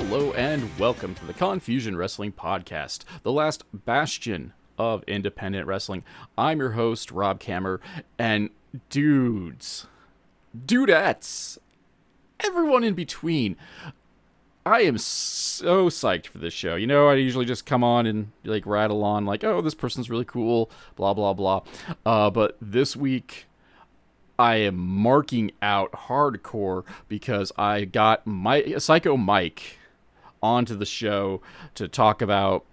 Hello and welcome to the Confusion Wrestling Podcast, the last bastion of independent wrestling. I'm your host, Rob Kammer, and dudes, dudettes, everyone in between, I am so psyched for this show. You know, I usually just come on and like rattle on like, oh, this person's really cool, blah, blah, blah. But this week, I am marking out hardcore because I got Psycho Mike onto the show to talk about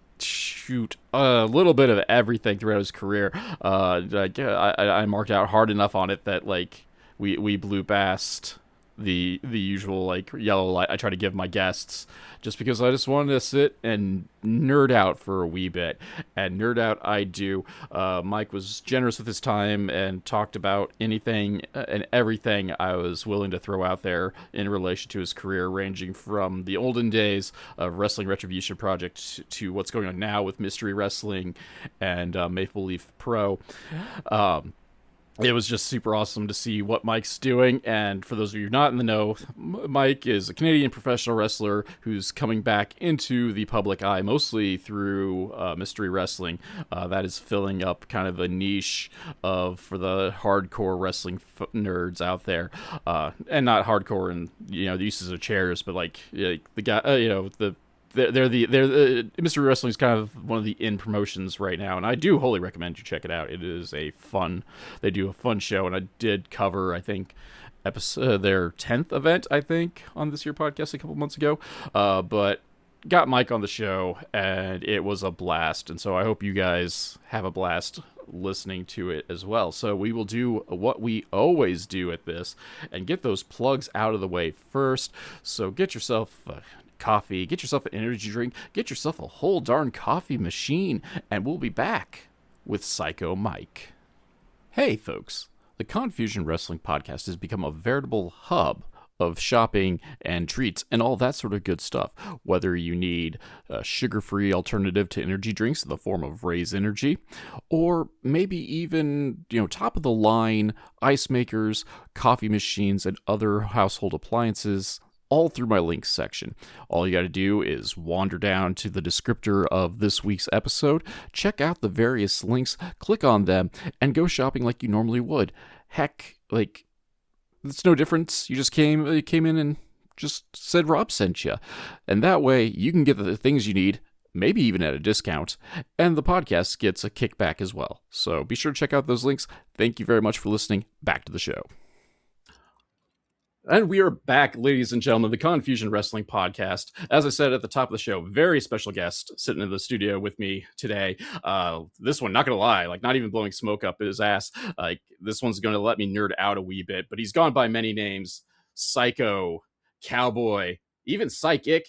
a little bit of everything throughout his career. I marked out hard enough on it that like we blew past the usual like yellow light I try to give my guests, just because I just wanted to sit and nerd out for a wee bit, and nerd out I do. Mike was generous with his time and talked about anything and everything I was willing to throw out there in relation to his career, ranging from the olden days of Wrestling Retribution Project to what's going on now with Mystery Wrestling and Maple Leaf Pro. It was just super awesome to see what Mike's doing. And for those of you not in the know, Mike is a Canadian professional wrestler who's coming back into the public eye, mostly through Mystery Wrestling. That is filling up kind of a niche for the hardcore wrestling nerds out there. And not hardcore in, the uses of chairs, but like the guy, They're Mystery Wrestling is kind of one of the in promotions right now, and I do wholly recommend you check it out. It is they do a fun show, and I did cover, I think, their 10th event, I think, on this year podcast a couple months ago, but got Mike on the show, and it was a blast, and so I hope you guys have a blast listening to it as well. So we will do what we always do at this, and get those plugs out of the way first. So get yourself coffee, get yourself an energy drink, get yourself a whole darn coffee machine, and we'll be back with Psycho Mike. Hey folks, the Confusion Wrestling Podcast has become a veritable hub of shopping and treats and all that sort of good stuff. Whether you need a sugar-free alternative to energy drinks in the form of Raise Energy, or maybe even, top of the line ice makers, coffee machines, and other household appliances, all through my links section. All you got to do is wander down to the descriptor of this week's episode, check out the various links, click on them, and go shopping like you normally would. Heck, like, it's no difference. You just came in and just said Rob sent you. And that way, you can get the things you need, maybe even at a discount, and the podcast gets a kickback as well. So be sure to check out those links. Thank you very much for listening. Back to the show. And we are back, ladies and gentlemen, the Confusion Wrestling Podcast. As I said at the top of the show, very special guest sitting in the studio with me today. This one, not going to lie, like not even blowing smoke up his ass. Like this one's going to let me nerd out a wee bit, but he's gone by many names: Psycho, Cowboy, even Psychic,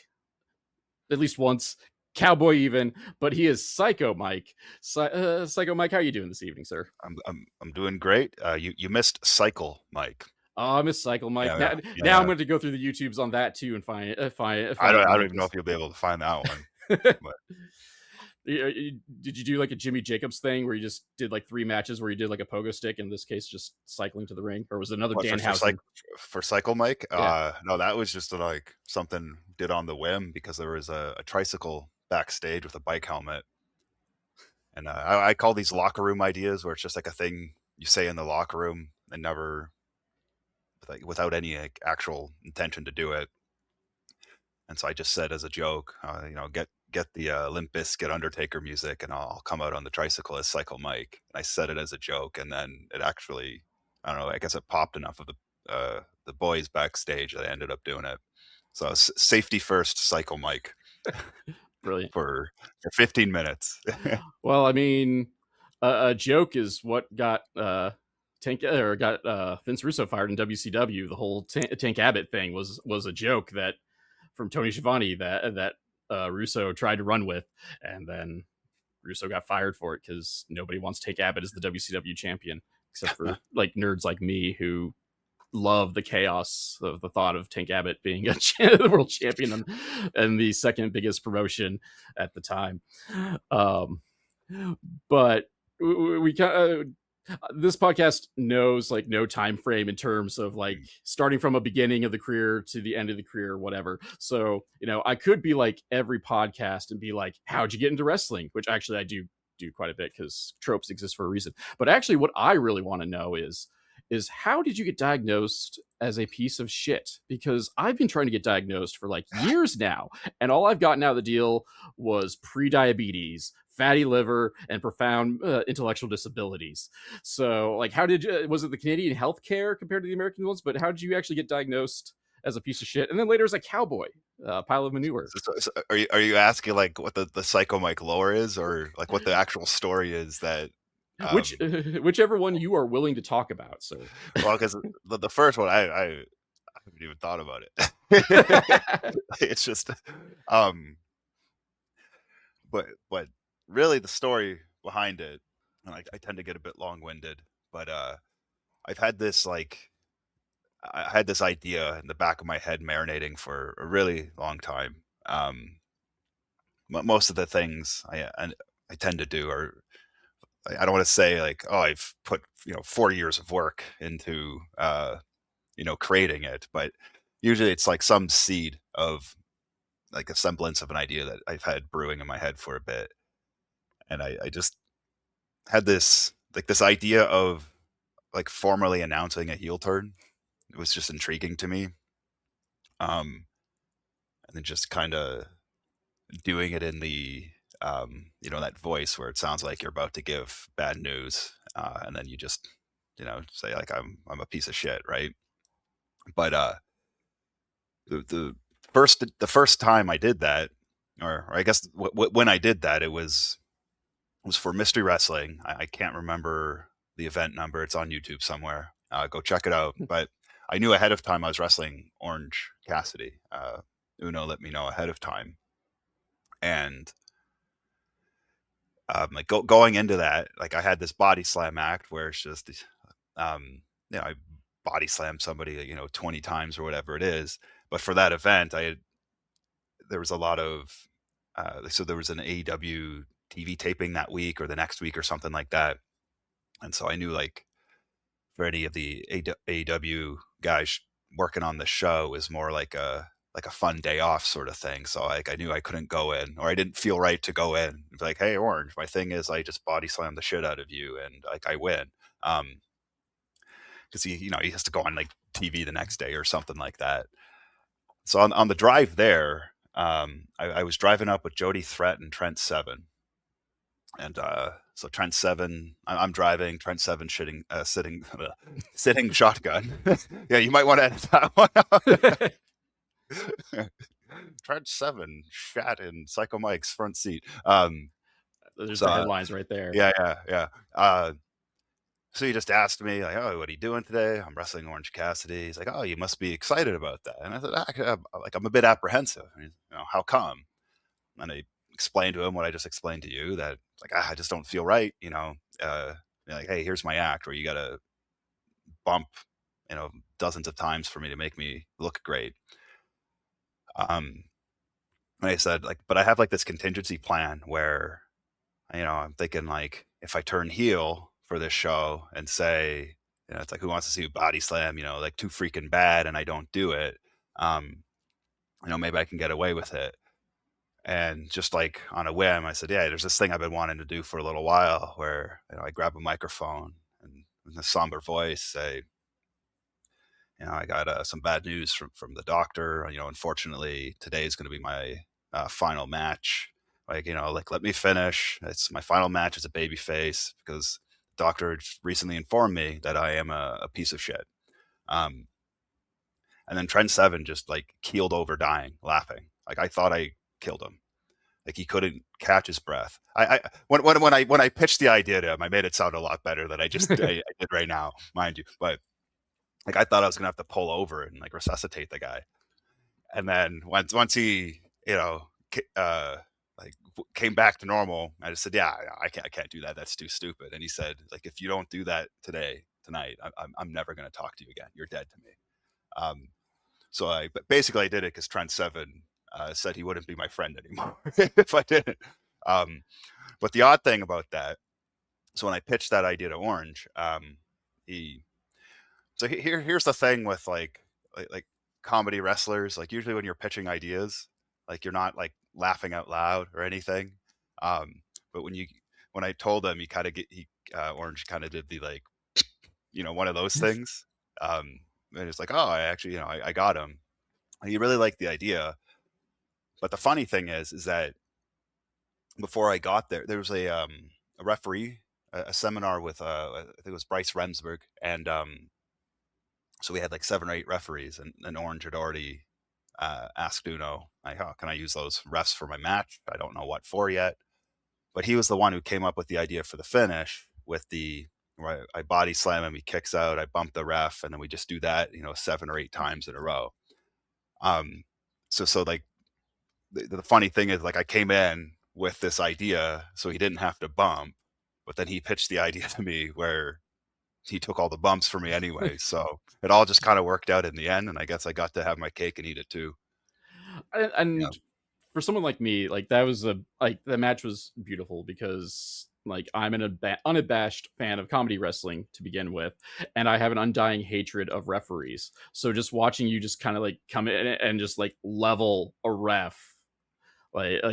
at least once, Cowboy even. But he is Psycho Mike. Psycho Mike, how are you doing this evening, sir? I'm doing great. You missed Cycle Mike. Oh, I miss Cycle Mike. Yeah. Now I'm going to go through the YouTubes on that too and find I don't even know if you'll be able to find that one. But. Did you do like a Jimmy Jacobs thing where you just did like 3 matches where you did like a pogo stick, in this case just cycling to the ring, or was it another Danhausen? For Cycle Mike? Yeah. No, that was just like something did on the whim, because there was a tricycle backstage with a bike helmet. And I call these locker room ideas, where it's just like a thing you say in the locker room and never, like, without any actual intention to do it. And so I just said as a joke, get the Limp Bizkit Undertaker music, and I'll come out on the tricycle as Cycle Mike. And I said it as a joke, and then it actually, I don't know, I guess it popped enough of the boys backstage that I ended up doing it. So safety first, Cycle Mike. Brilliant. for 15 minutes. Well, I mean, a joke is what got Vince Russo fired in WCW. The whole Tank Abbott thing was a joke that from Tony Schiavone that Russo tried to run with, and then Russo got fired for it because nobody wants Tank Abbott as the WCW champion, except for like nerds like me who love the chaos of the thought of Tank Abbott being the world champion and the second biggest promotion at the time. But we This podcast knows like no time frame in terms of like Mm. starting from a beginning of the career to the end of the career, whatever. So, I could be like every podcast and be like, how'd you get into wrestling? Which actually I do quite a bit because tropes exist for a reason. But actually what I really want to know is how did you get diagnosed as a piece of shit? Because I've been trying to get diagnosed for like years now, and all I've gotten out of the deal was pre-diabetes, fatty liver, and profound intellectual disabilities. So, like, how did you? Was it the Canadian healthcare compared to the American ones? But how did you actually get diagnosed as a piece of shit? And then later as a cowboy, pile of manure. So are you asking like what the Psycho Mike lore is, or like what the actual story is that? Which, Um, whichever one you are willing to talk about, sir. well, because the first one I haven't even thought about it. It's just, um, but really the story behind it, and I tend to get a bit long winded, but I've had this like I had this idea in the back of my head marinating for a really long time. Most of the things I tend to do are I don't want to say like, oh, I've put 4 years of work into creating it, but usually it's like some seed of like a semblance of an idea that I've had brewing in my head for a bit, and I just had this idea of like formally announcing a heel turn. It was just intriguing to me, um, and then just kind of doing it in the that voice where it sounds like you're about to give bad news, and then you just say like I'm a piece of shit, right? But the first time I did that, or I guess when I did that, it was for Mystery Wrestling. I can't remember the event number. It's on YouTube somewhere. Go check it out. But I knew ahead of time I was wrestling Orange Cassidy. Uno let me know ahead of time, and like going into that, like I had this body slam act where it's just, I body slam somebody, 20 times or whatever it is. But for that event, there was a lot of, so there was an AEW TV taping that week or the next week or something like that. And so I knew like for any of the AEW guys working on the show was more like a fun day off sort of thing. So like I knew I couldn't go in, or I didn't feel right to go in and be like, hey, Orange, my thing is I just body slam the shit out of you and like I win. Because he has to go on like TV the next day or something like that. So on the drive there, I was driving up with Jody Threat and Trent Seven, and so Trent Seven, I'm driving. Trent Seven sitting sitting shotgun. Yeah, you might want to edit that one out. Trent Seven shat in Psycho Mike's front seat. There's So the headlines right there. yeah, yeah, yeah. So he just asked me like, "Oh, what are you doing today?" I'm wrestling Orange Cassidy. He's like, "Oh, you must be excited about that." And I said, I'm a bit apprehensive. And how come?" And I explained to him what I just explained to you, that like I just don't feel right. Like, hey, here's my act where you got to bump, dozens of times for me to make me look great. Um, and I said like, but I have like this contingency plan where, I'm thinking like if I turn heel for this show and say, it's like who wants to see a body slam, like too freaking bad, and I don't do it, maybe I can get away with it. And just like on a whim, I said, yeah, there's this thing I've been wanting to do for a little while where, I grab a microphone and with a somber voice say, I got some bad news from the doctor. Unfortunately, today is going to be my final match. Like, like let me finish. It's my final match as a baby face because the doctor recently informed me that I am a piece of shit. Um, and then Trent Seven just like keeled over, dying, laughing. Like I thought I killed him. Like he couldn't catch his breath. When I pitched the idea to him, I made it sound a lot better than I did right now, mind you. But like I thought I was gonna have to pull over and like resuscitate the guy. And then once he like came back to normal, I just said, yeah, I can't do that. That's too stupid. And he said, like, if you don't do that tonight, I'm never gonna talk to you again. You're dead to me. So but basically I did it because Trent Seven said he wouldn't be my friend anymore if I didn't. But the odd thing about that So when I pitched that idea to Orange, he here's the thing with like comedy wrestlers. Like usually when you're pitching ideas, like you're not like laughing out loud or anything. Um, but when I told him, he kind of get he Orange kind of did the like one of those things. Um, and it's like, oh, I actually I got him. He really liked the idea. But the funny thing is that before I got there, there was a referee, a seminar with I think it was Bryce Remsburg, and so we had like 7 or 8 referees, and Orange had already asked Uno, like, "Oh, can I use those refs for my match? I don't know what for yet." But he was the one who came up with the idea for the finish with the where I body slam him, he kicks out, I bump the ref, and then we just do that, 7 or 8 times in a row. Um, so like the funny thing is like I came in with this idea so he didn't have to bump, but then he pitched the idea to me where he took all the bumps for me anyway. So it all just kind of worked out in the end, and I guess I got to have my cake and eat it too. Yeah. And for someone like me, like that was a like the match was beautiful because like I'm an unabashed fan of comedy wrestling to begin with, and I have an undying hatred of referees. So just watching you just kind of like come in and just like level a ref, like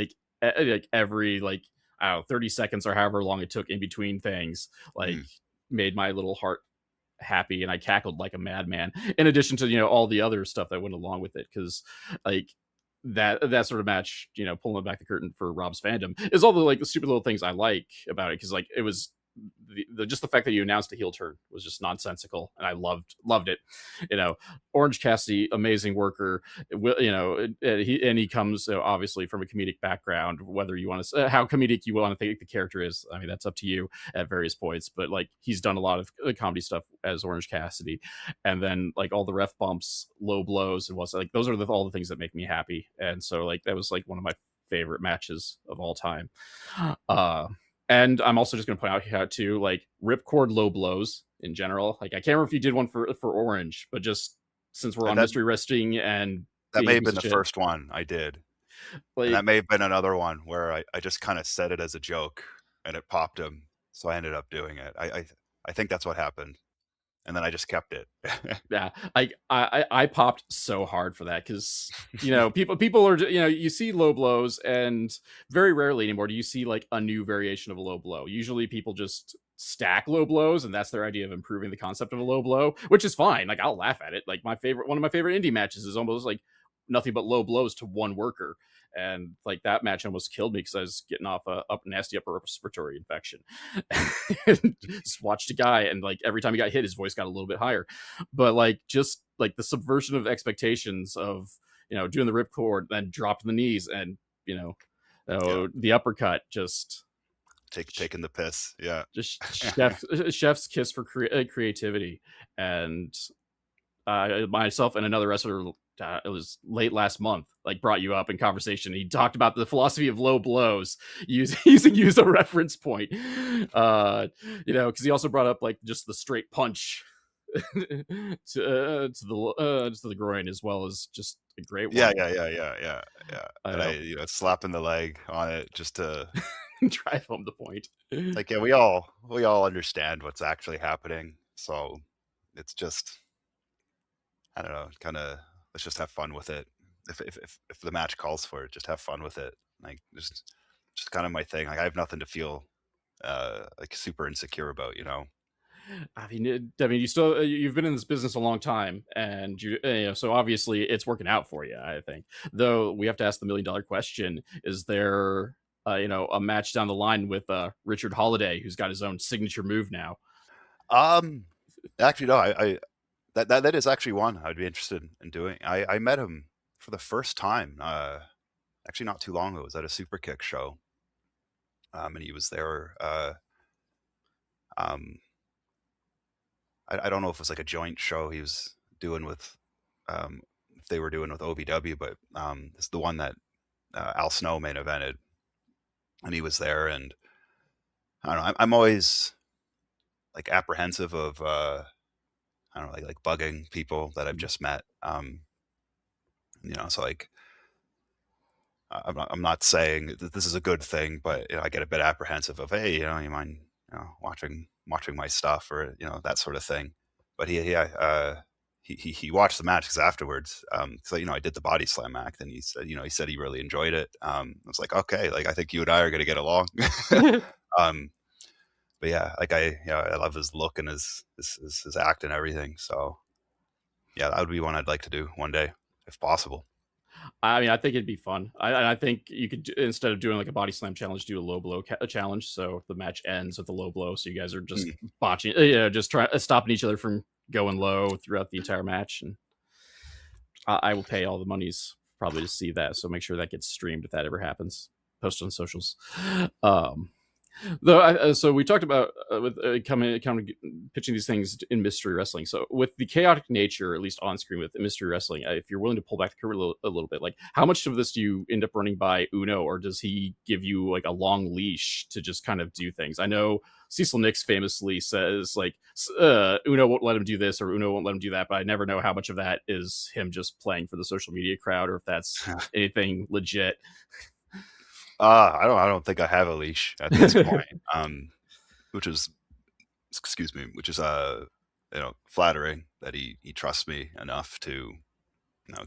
every like I don't know 30 seconds or however long it took in between things, like Mm. made my little heart happy and I cackled like a madman. In addition to all the other stuff that went along with it, because like that sort of match, pulling back the curtain for Rob's fandom, is all the like the stupid little things I like about it. Because like it was just the fact that you announced a heel turn was just nonsensical, and I loved it. Orange Cassidy, amazing worker. He comes obviously from a comedic background. Whether you want to how comedic you want to think the character is, I mean that's up to you at various points. But like he's done a lot of comedy stuff as Orange Cassidy, and then like all the ref bumps, low blows, and what's like those are all the things that make me happy. And so like that was like one of my favorite matches of all time. Uh, and I'm also just going to point out here too, like ripcord low blows in general. Like I can't remember if you did one for Orange, but just since we're And on mystery wrestling and that being may a have piece been of the shit, first one I did, and like that may have been another one where I just kind of said it as a joke, and it popped him, so I ended up doing it. I think that's what happened, and then I just kept it. yeah, I popped so hard for that because people are you see low blows, and very rarely anymore do you see like a new variation of a low blow. Usually people just stack low blows, and that's their idea of improving the concept of a low blow, which is fine. Like I'll laugh at it. Like one of my favorite indie matches is almost like nothing but low blows to one worker. And like that match almost killed me because I was getting off a nasty upper respiratory infection. And just watched a guy, and like every time he got hit, his voice got a little bit higher. But like just like the subversion of expectations of doing the ripcord, then drop to the knees, and Yeah, the uppercut, just taking the piss. Yeah. chef's kiss for creativity. And myself and another wrestler, it was late last month, like brought you up in conversation. He talked about the philosophy of low blows, using you as a reference point. Because he also brought up like just the straight punch to the groin, as well as just a great Yeah, one. yeah, yeah, yeah, yeah, yeah. I And I, know. slapping the leg on it just to Drive home the point. like, yeah, we all understand what's actually happening. So it's just, I don't know, kind of let's just have fun with it. If the match calls for it, just have fun with it. Like just kind of my thing. Like I have nothing to feel like super insecure about. I mean, you've been in this business a long time, and so obviously it's working out for you. I think, though, we have to ask the $1 million question: is there, a match down the line with Richard Holiday, who's got his own signature move now? Um, actually, no, that is actually one I'd be interested in doing. I met him for the first time, actually not too long ago. It was at a Super Kick show, and he was there. Um, I don't know if it was like a joint show he was doing with, if they were doing with OVW, but it's the one that Al Snow main evented, and he was there. And I don't know, I'm always like apprehensive of, I don't know, like bugging people that I've just met. So like I'm not saying that this is a good thing, but I get a bit apprehensive of, hey, you mind watching my stuff or that sort of thing. But he watched the match because afterwards, so I did the body slam act, and he said he really enjoyed it. I was like, okay, like I think you and I are gonna get along. um, but yeah, like I love his look and his act and everything. So yeah, that would be one I'd like to do one day if possible. I mean, I think it'd be fun. I think you could instead of doing like a body slam challenge, do a low blow challenge. So the match ends with a low blow. So you guys are just Mm. botching, just trying stopping each other from going low throughout the entire match. And I will pay all the monies probably to see that. So make sure that gets streamed if that ever happens. Post on socials. Um, Though, so we talked about with coming pitching these things in mystery wrestling. So with the chaotic nature, at least on screen with mystery wrestling, if you're willing to pull back the curtain a little bit, like how much of this do you end up running by Uno, or does he give you like a long leash to just kind of do things? I know Cecil Nix famously says like Uno won't let him do this or Uno won't let him do that, but I never know how much of that is him just playing for the social media crowd or if that's anything legit. I don't think I have a leash at this point. Which is, excuse me, which is flattering that he trusts me enough to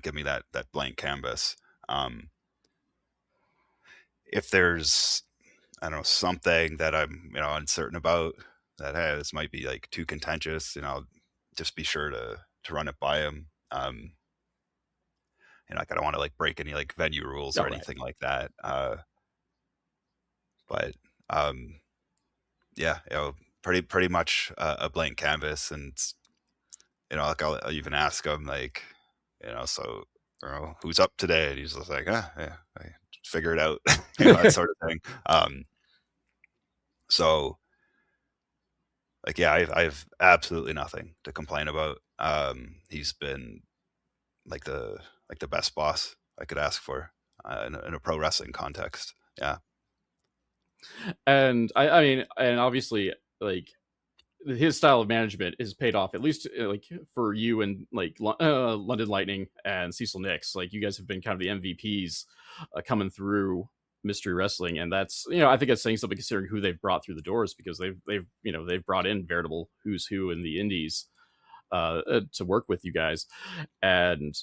give me that blank canvas. If there's, I don't know, something that I'm uncertain about, that hey, this might be like too contentious, just be sure to run it by him. Like I don't want to like break any like venue rules or All right. anything like that. But yeah, pretty much a blank canvas, and like I'll even ask him like, so who's up today, and he's just like, yeah, I figure it out, that sort of thing. So like yeah, I've absolutely nothing to complain about. He's been like the best boss I could ask for in a pro wrestling context. Yeah. And I mean, and obviously, like his style of management is paid off at least like for you and like London Lightning and Cecil Nix. Like you guys have been kind of the MVPs coming through mystery wrestling, and that's I think it's saying something considering who they've brought through the doors because they've brought in veritable who's who in the indies to work with you guys. And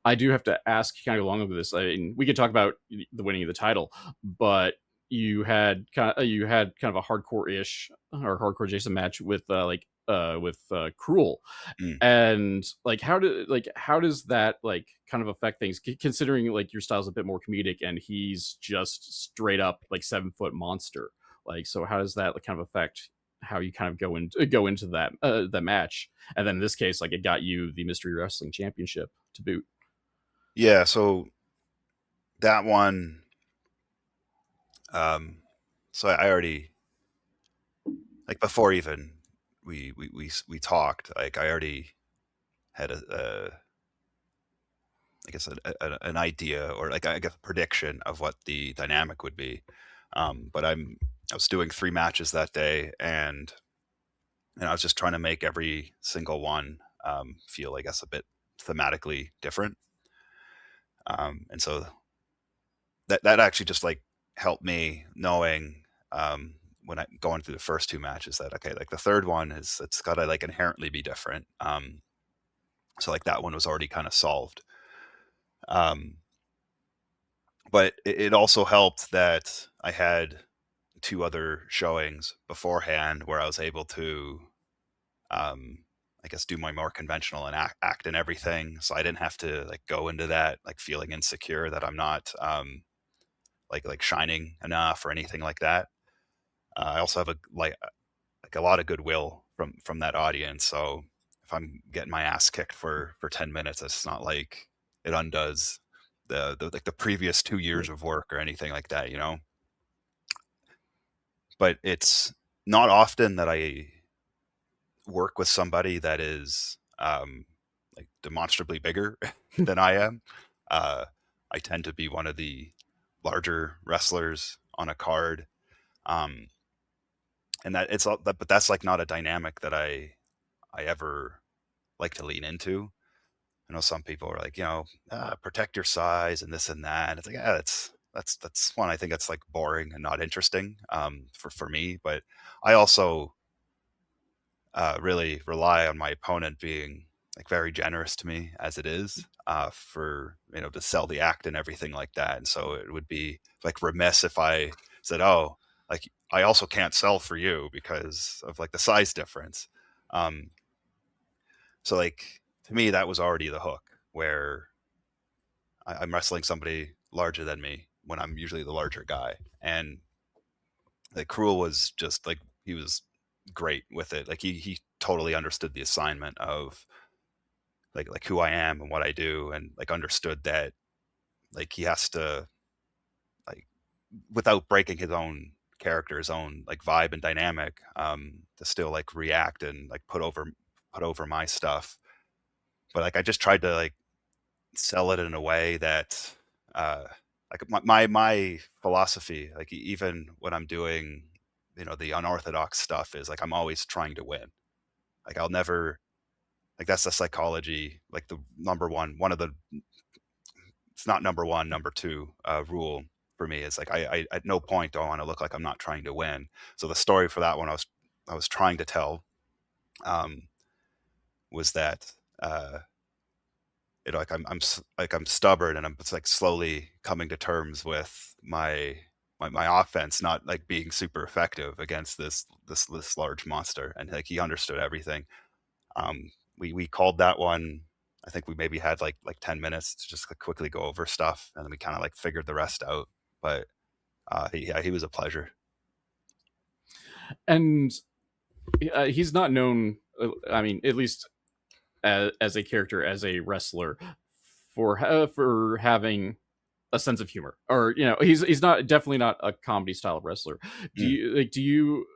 I do have to ask kind of along with this. I mean, we could talk about the winning of the title, but you had kind of a hardcore-ish or hardcore adjacent match with Cruel, Mm. and like how does that like kind of affect things considering like your style's a bit more comedic and he's just straight up like 7 foot monster. Like so how does that like kind of affect how you kind of go into that match, and then in this case like it got you the mystery wrestling championship to boot. Yeah. So that one, so I already, like before even we talked, like I already had I guess an idea, or like I guess a prediction of what the dynamic would be. But I was doing 3 matches that day, and I was just trying to make every single one feel, I guess, a bit thematically different. And so that actually just like helped me knowing, when I going through the first 2 matches, that okay, like the third one it's got to like inherently be different. So like that one was already kind of solved. Um, but it also helped that I had 2 other showings beforehand where I was able to, I guess, do my more conventional and act and everything. So I didn't have to like go into that like feeling insecure that I'm not like shining enough or anything like that. I also have a lot of goodwill from that audience. So if I'm getting my ass kicked for 10 minutes, it's not like it undoes the like the previous 2 years of work or anything like that. But it's not often that I work with somebody that is like demonstrably bigger than I am. Uh, I tend to be one of the larger wrestlers on a card. Um, and that it's all that, but that's like not a dynamic that I ever like to lean into. I know some people are like, protect your size and this and that. It's like, yeah, that's one I think that's like boring and not interesting for me. But I also really rely on my opponent being like very generous to me as it is for to sell the act and everything like that. And so it would be like remiss if I said, "Oh, like I also can't sell for you because of like the size difference." Um, so like to me, that was already the hook where I'm wrestling somebody larger than me when I'm usually the larger guy, and like Cruel was just like he was great with it. Like he totally understood the assignment of like who I am and what I do, and like understood that like he has to like without breaking his own character, his own like vibe and dynamic, to still like react and like put over my stuff. But like I just tried to like sell it in a way that uh like my philosophy, like even when I'm doing the unorthodox stuff, is like I'm always trying to win. Like I'll never like that's the psychology, like the one of the it's not number one, number two rule for me is like I at no point do I want to look like I'm not trying to win. So the story for that one I was trying to tell um, was that like like I'm stubborn and I'm it's like slowly coming to terms with my offense not like being super effective against this large monster, and like he understood everything. We called that one. I think we maybe had like 10 minutes to just like quickly go over stuff, and then we kind of like figured the rest out. But he was a pleasure. And he's not known. I mean, at least as a character, as a wrestler, for having a sense of humor, or he's not definitely not a comedy style wrestler. Do Mm. you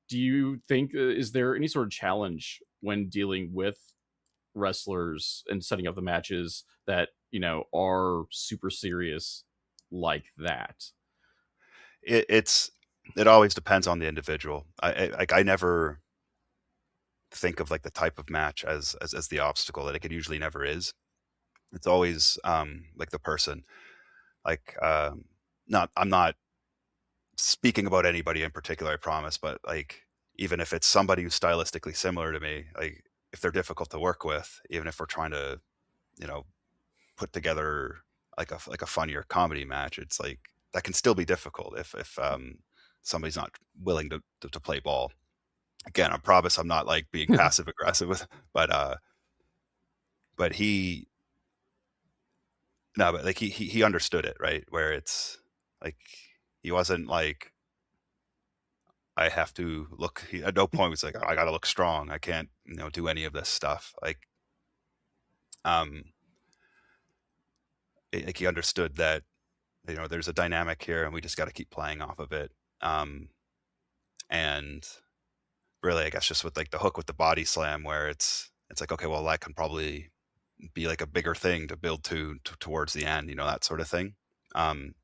do you think is there any sort of challenge when dealing with wrestlers and setting up the matches that are super serious like that? It's it always depends on the individual. I never think of like the type of match as the obstacle that it usually never is. It's always like the person. Like not I'm not speaking about anybody in particular, I promise, but like even if it's somebody who's stylistically similar to me, like if they're difficult to work with, even if we're trying to, you know, put together like a funnier comedy match, it's like that can still be difficult if somebody's not willing to play ball. Again, I promise I'm not like being passive aggressive with, but he no, but like he understood it, right? Where it's like he wasn't like I have to look. He, at no point was like I got to look strong. I can't do any of this stuff. Um, like he understood that there's a dynamic here, and we just got to keep playing off of it. Um, and really, I guess just with like the hook with the body slam, where it's like okay, well that can probably be like a bigger thing to build towards the end, that sort of thing. Um,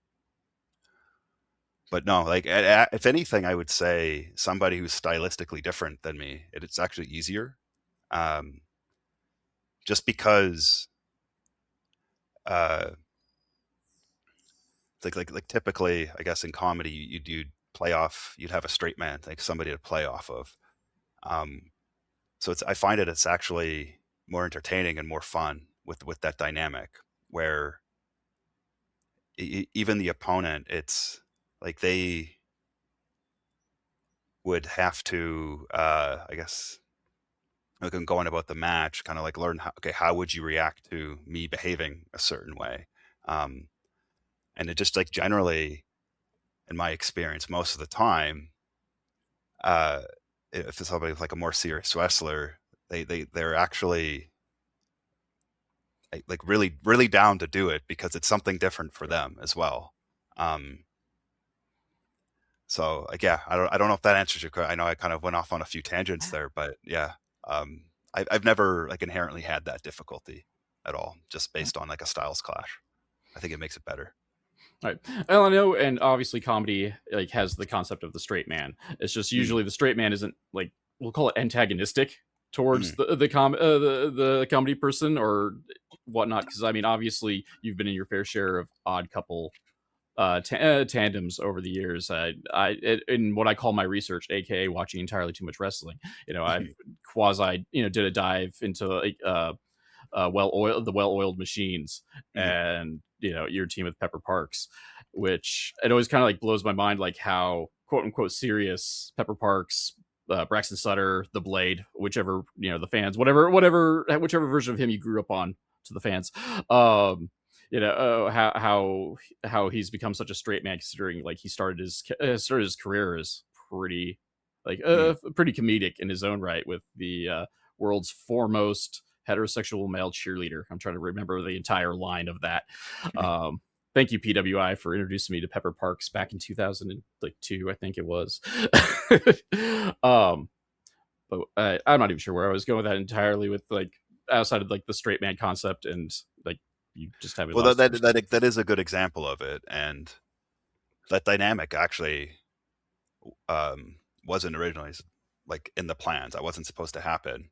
but no, like if anything, I would say somebody who's stylistically different than me, it's actually easier. Um, just because uh, like typically, I guess in comedy, you'd play off, you'd have a straight man, like somebody to play off of. Um, so I find it's actually more entertaining and more fun with that dynamic where even the opponent, it's like they would have to, I guess, like going about the match, kind of like learn how would you react to me behaving a certain way, um, and it just like generally, in my experience, most of the time, uh, if it's somebody with like a more serious wrestler, they're actually like really really down to do it because it's something different for them as well. Um, so like yeah, I don't know if that answers your question. I know I kind of went off on a few tangents there, but yeah, I've never like inherently had that difficulty at all, just based on like a styles clash. I think it makes it better. Right. Well, I know, and obviously, comedy like has the concept of the straight man. It's just Mm, usually the straight man isn't like we'll call it antagonistic towards mm, the comedy person or whatnot. Because I mean, obviously, you've been in your fair share of odd couple tandems over the years. In what I call my research, aka watching entirely too much wrestling. I've quasi did a dive into like the well-oiled machines, and your team with Pepper Parks, which it always kind of like blows my mind, like how quote unquote serious Pepper Parks, Braxton Sutter, the Blade, whichever the fans, whichever version of him you grew up on, to the fans, how he's become such a straight man, considering like he started his career as pretty pretty comedic in his own right, with the world's foremost heterosexual male cheerleader. I'm trying to remember the entire line of that. Thank you, PWI, for introducing me to Pepper Parks back in 2002, I think it was. But I'm not even sure where I was going with that entirely, with like outside of like the straight man concept, and like you just have it. Well, that is a good example of it, and that dynamic actually wasn't originally like in the plans. That wasn't supposed to happen.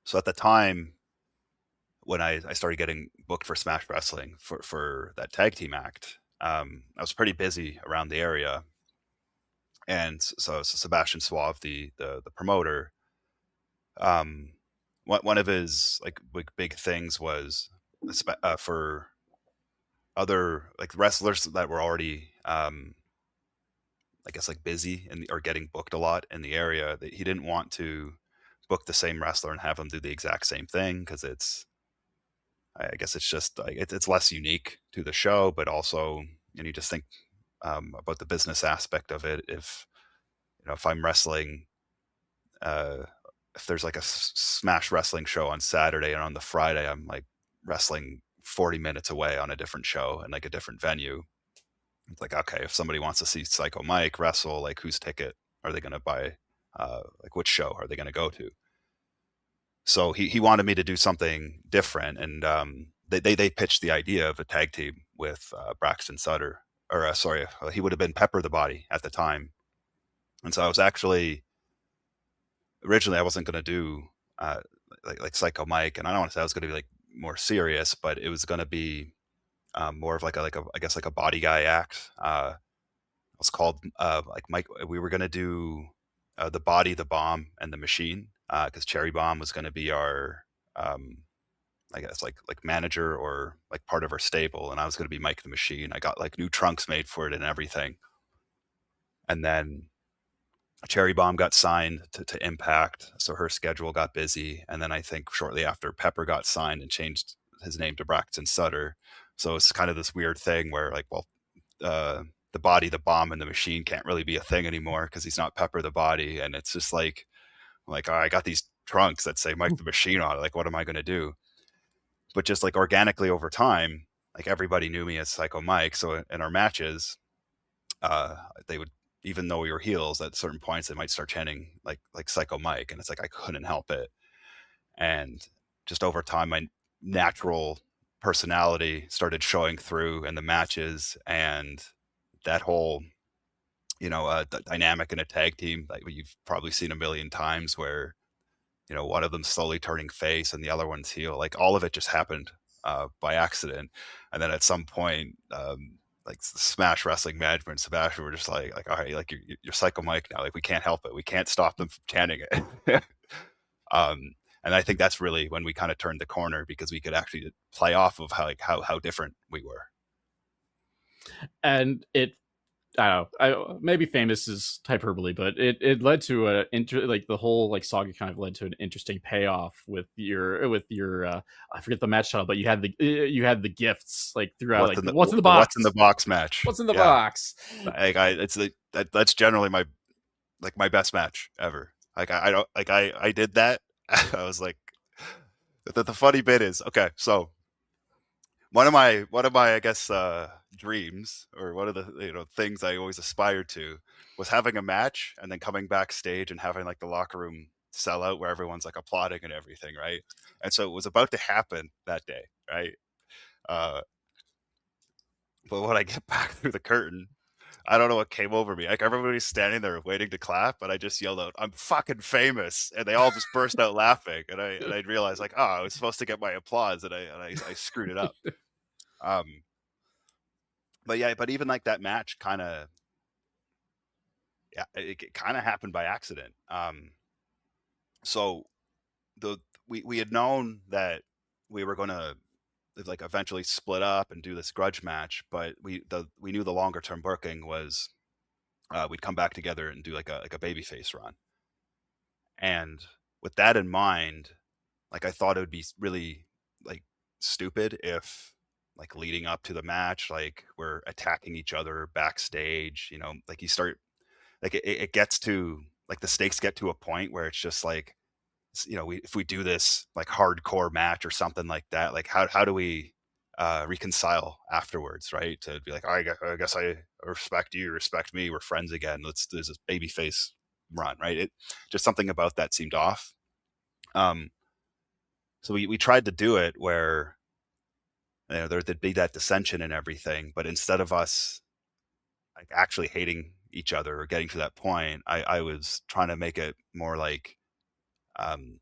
So at the time when I started getting booked for Smash Wrestling for that tag team act, I was pretty busy around the area, and so Sebastian Suave, the promoter, one of his like big things was for other like wrestlers that were already I guess like busy or getting booked a lot in the area, that he didn't want to book the same wrestler and have them do the exact same thing, because I guess it's just like it's less unique to the show, but also you just think about the business aspect of it. If I'm wrestling, uh, if there's like a Smash Wrestling show on Saturday, and on the Friday I'm like wrestling 40 minutes away on a different show and like a different venue, it's like, okay, if somebody wants to see Psycho Mike wrestle, like whose ticket are they going to buy? Like which show are they going to go to? So he wanted me to do something different, and they pitched the idea of a tag team with Braxton Sutter, or sorry, he would have been Pepper the Body at the time. And so I was actually originally I wasn't going to do like Psycho Mike, and I don't want to say I was going to be like more serious, but it was going to be more of like a I guess like a body guy act. It was called like Mike. We were going to do the Body, the Bomb, and the Machine, because Cherry Bomb was going to be our I guess like manager or like part of our stable, and I was going to be Mike the Machine. I got like new trunks made for it and everything. And then Cherry Bomb got signed to Impact, so her schedule got busy. And then I think shortly after, Pepper got signed and changed his name to Braxton Sutter. So it's kind of this weird thing where like, well, the Body, the Bomb, and the Machine can't really be a thing anymore because he's not Pepper the Body. And it's just like, oh, I got these trunks that say Mike the Machine on it. Like, what am I going to do? But just like organically over time, like everybody knew me as Psycho Mike. So in our matches, they would, even though we were heels, at certain points they might start chanting like Psycho Mike, and it's like I couldn't help it. And just over time, my natural personality started showing through in the matches, and that whole dynamic in a tag team, like you've probably seen a million times, where one of them slowly turning face and the other one's heel. Like all of it just happened by accident. And then at some point, like Smash Wrestling management, Sebastian were just like, all right, like you're Psycho Mike now. Like we can't help it. We can't stop them from chanting it. And I think that's really when we kind of turned the corner, because we could actually play off of how different we were. And it, I don't know, maybe famous is hyperbole, but it led to like the whole like saga kind of led to an interesting payoff with your I forget the match title, but you had the gifts like throughout, What's like in the, what's in the box, what's in the box match. what's in the Yeah. box. Like that's generally my best match ever. Like I don't like I did that. I was like, the funny bit is, okay, so one of my I guess dreams, or one of the things I always aspired to, was having a match and then coming backstage and having like the locker room sell out where everyone's like applauding and everything, right? And so it was about to happen that day, right? Uh, but when I get back through the curtain, I don't know what came over me. Like everybody's standing there waiting to clap, but I just yelled out, "I'm fucking famous!" And they all just burst out laughing. And I realized like, oh, I was supposed to get my applause, and I screwed it up. Um, But yeah, but even like that match kind of, yeah, it kind of happened by accident. So the we had known that we were going to like eventually split up and do this grudge match, but we knew the longer term booking was we'd come back together and do like a babyface run. And with that in mind, like I thought it would be really like stupid if like leading up to the match, like we're attacking each other backstage, like you start like it gets to like the stakes get to a point where it's just like if we do this like hardcore match or something like that, like how do we reconcile afterwards, right? To be like, I guess I respect you, respect me, we're friends again. Let's do this baby face run, right? It just something about that seemed off. Um, so we tried to do it where there'd be that dissension and everything, but instead of us like actually hating each other or getting to that point, I was trying to make it more like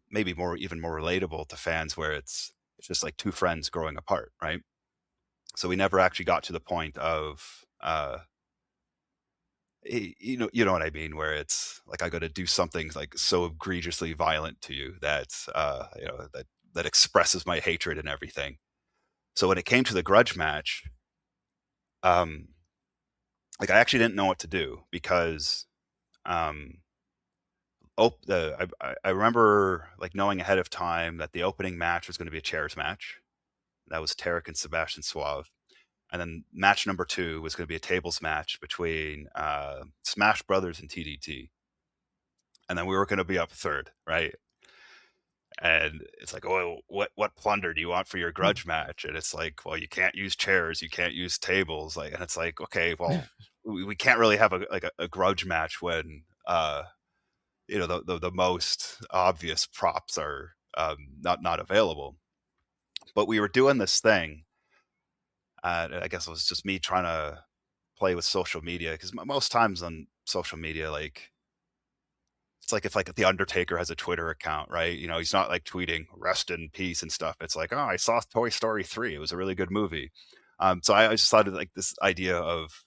maybe even more relatable to fans where it's just like two friends growing apart, right? So we never actually got to the point of you know what I mean, where it's like I got to do something like so egregiously violent to you that that expresses my hatred and everything. So when it came to the grudge match, um, like I actually didn't know what to do because um, I remember like knowing ahead of time that the opening match was going to be a chairs match. That was Tarek and Sebastian Suave. And then match number 2 was going to be a tables match between Smash Brothers and TDT. And then we were going to be up third, right? And it's like, oh, what plunder do you want for your grudge match? And it's like, well, you can't use chairs, you can't use tables, like, and it's like, okay, well, we can't really have a grudge match when the most obvious props are not available. But we were doing this thing. I guess it was just me trying to play with social media because most times on social media, like it's like if like the Undertaker has a Twitter account, right? He's not like tweeting "rest in peace" and stuff. It's like, oh, I saw Toy Story 3. It was a really good movie. So I just thought of like this idea of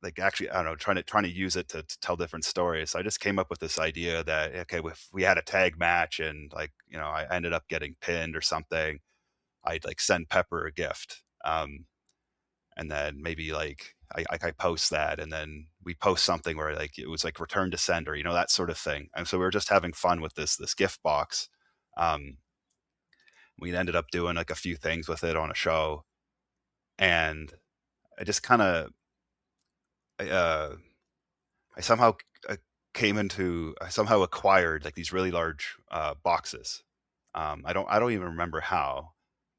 like actually I don't know trying to use it to tell different stories. So I just came up with this idea that okay, if we had a tag match and like I ended up getting pinned or something, I'd like send Pepper a gift. And then maybe like I post that, and then we post something where like it was like return to sender, that sort of thing. And so we were just having fun with this gift box. Um, we ended up doing like a few things with it on a show, and I just kind of uh, I somehow uh, I somehow acquired like these really large boxes. I don't even remember how,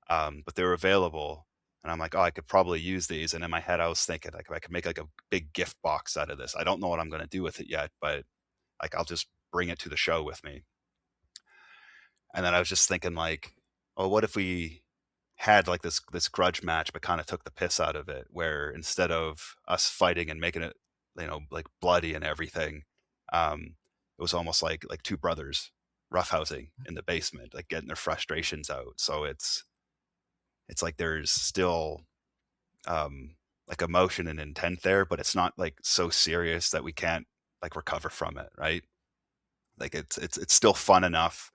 but they were available. And I'm like, oh, I could probably use these. And in my head, I was thinking like, if I could make like a big gift box out of this. I don't know what I'm going to do with it yet, but like, I'll just bring it to the show with me. And then I was just thinking like, oh, what if we had like this grudge match, but kind of took the piss out of it, where instead of us fighting and making it, like bloody and everything, it was almost like two brothers roughhousing in the basement, like getting their frustrations out. So it's like there's still um like emotion and intent there, but it's not like so serious that we can't like recover from it, right? Like it's still fun enough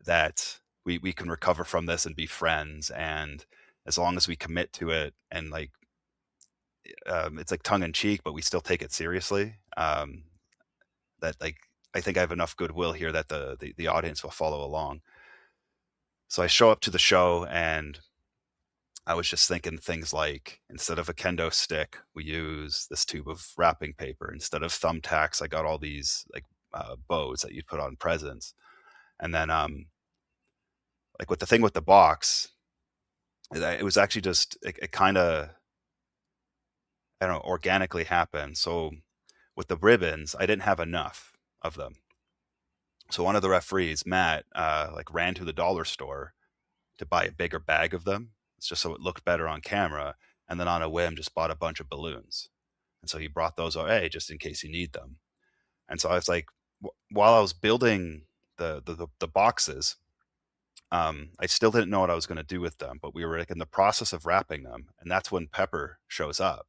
that we can recover from this and be friends, and as long as we commit to it and like it's like tongue in cheek, but we still take it seriously. That like I think I have enough goodwill here that the audience will follow along. So I show up to the show and I was just thinking things like instead of a kendo stick, we use this tube of wrapping paper. Instead of thumbtacks, I got all these like bows that you'd put on presents. And then like with the thing with the box, it was actually just it kind of I don't know organically happened. So with the ribbons, I didn't have enough of them. So one of the referees, Matt, like ran to the dollar store to buy a bigger bag of them. It's just so it looked better on camera. And then on a whim, just bought a bunch of balloons. And so he brought those away just in case you need them. And so I was like, while I was building the boxes, I still didn't know what I was going to do with them, but we were like in the process of wrapping them, and that's when Pepper shows up,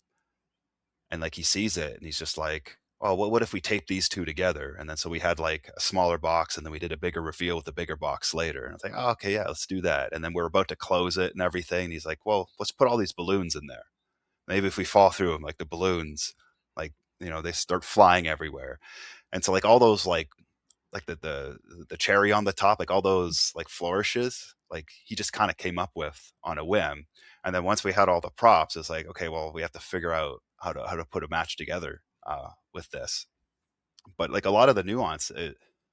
and like he sees it, and he's just like, "Oh, what if we tape these two together?" And then so we had like a smaller box, and then we did a bigger reveal with the bigger box later. And I was like, "Oh, okay, yeah, let's do that." And then we're about to close it and everything. And he's like, "Well, let's put all these balloons in there. Maybe if we fall through them, like the balloons, like they start flying everywhere." And so like all those like the cherry on the top, like all those like flourishes, like he just kind of came up with on a whim. And then once we had all the props, it's like, okay, well, we have to figure out how to put a match together with this. But like a lot of the nuance,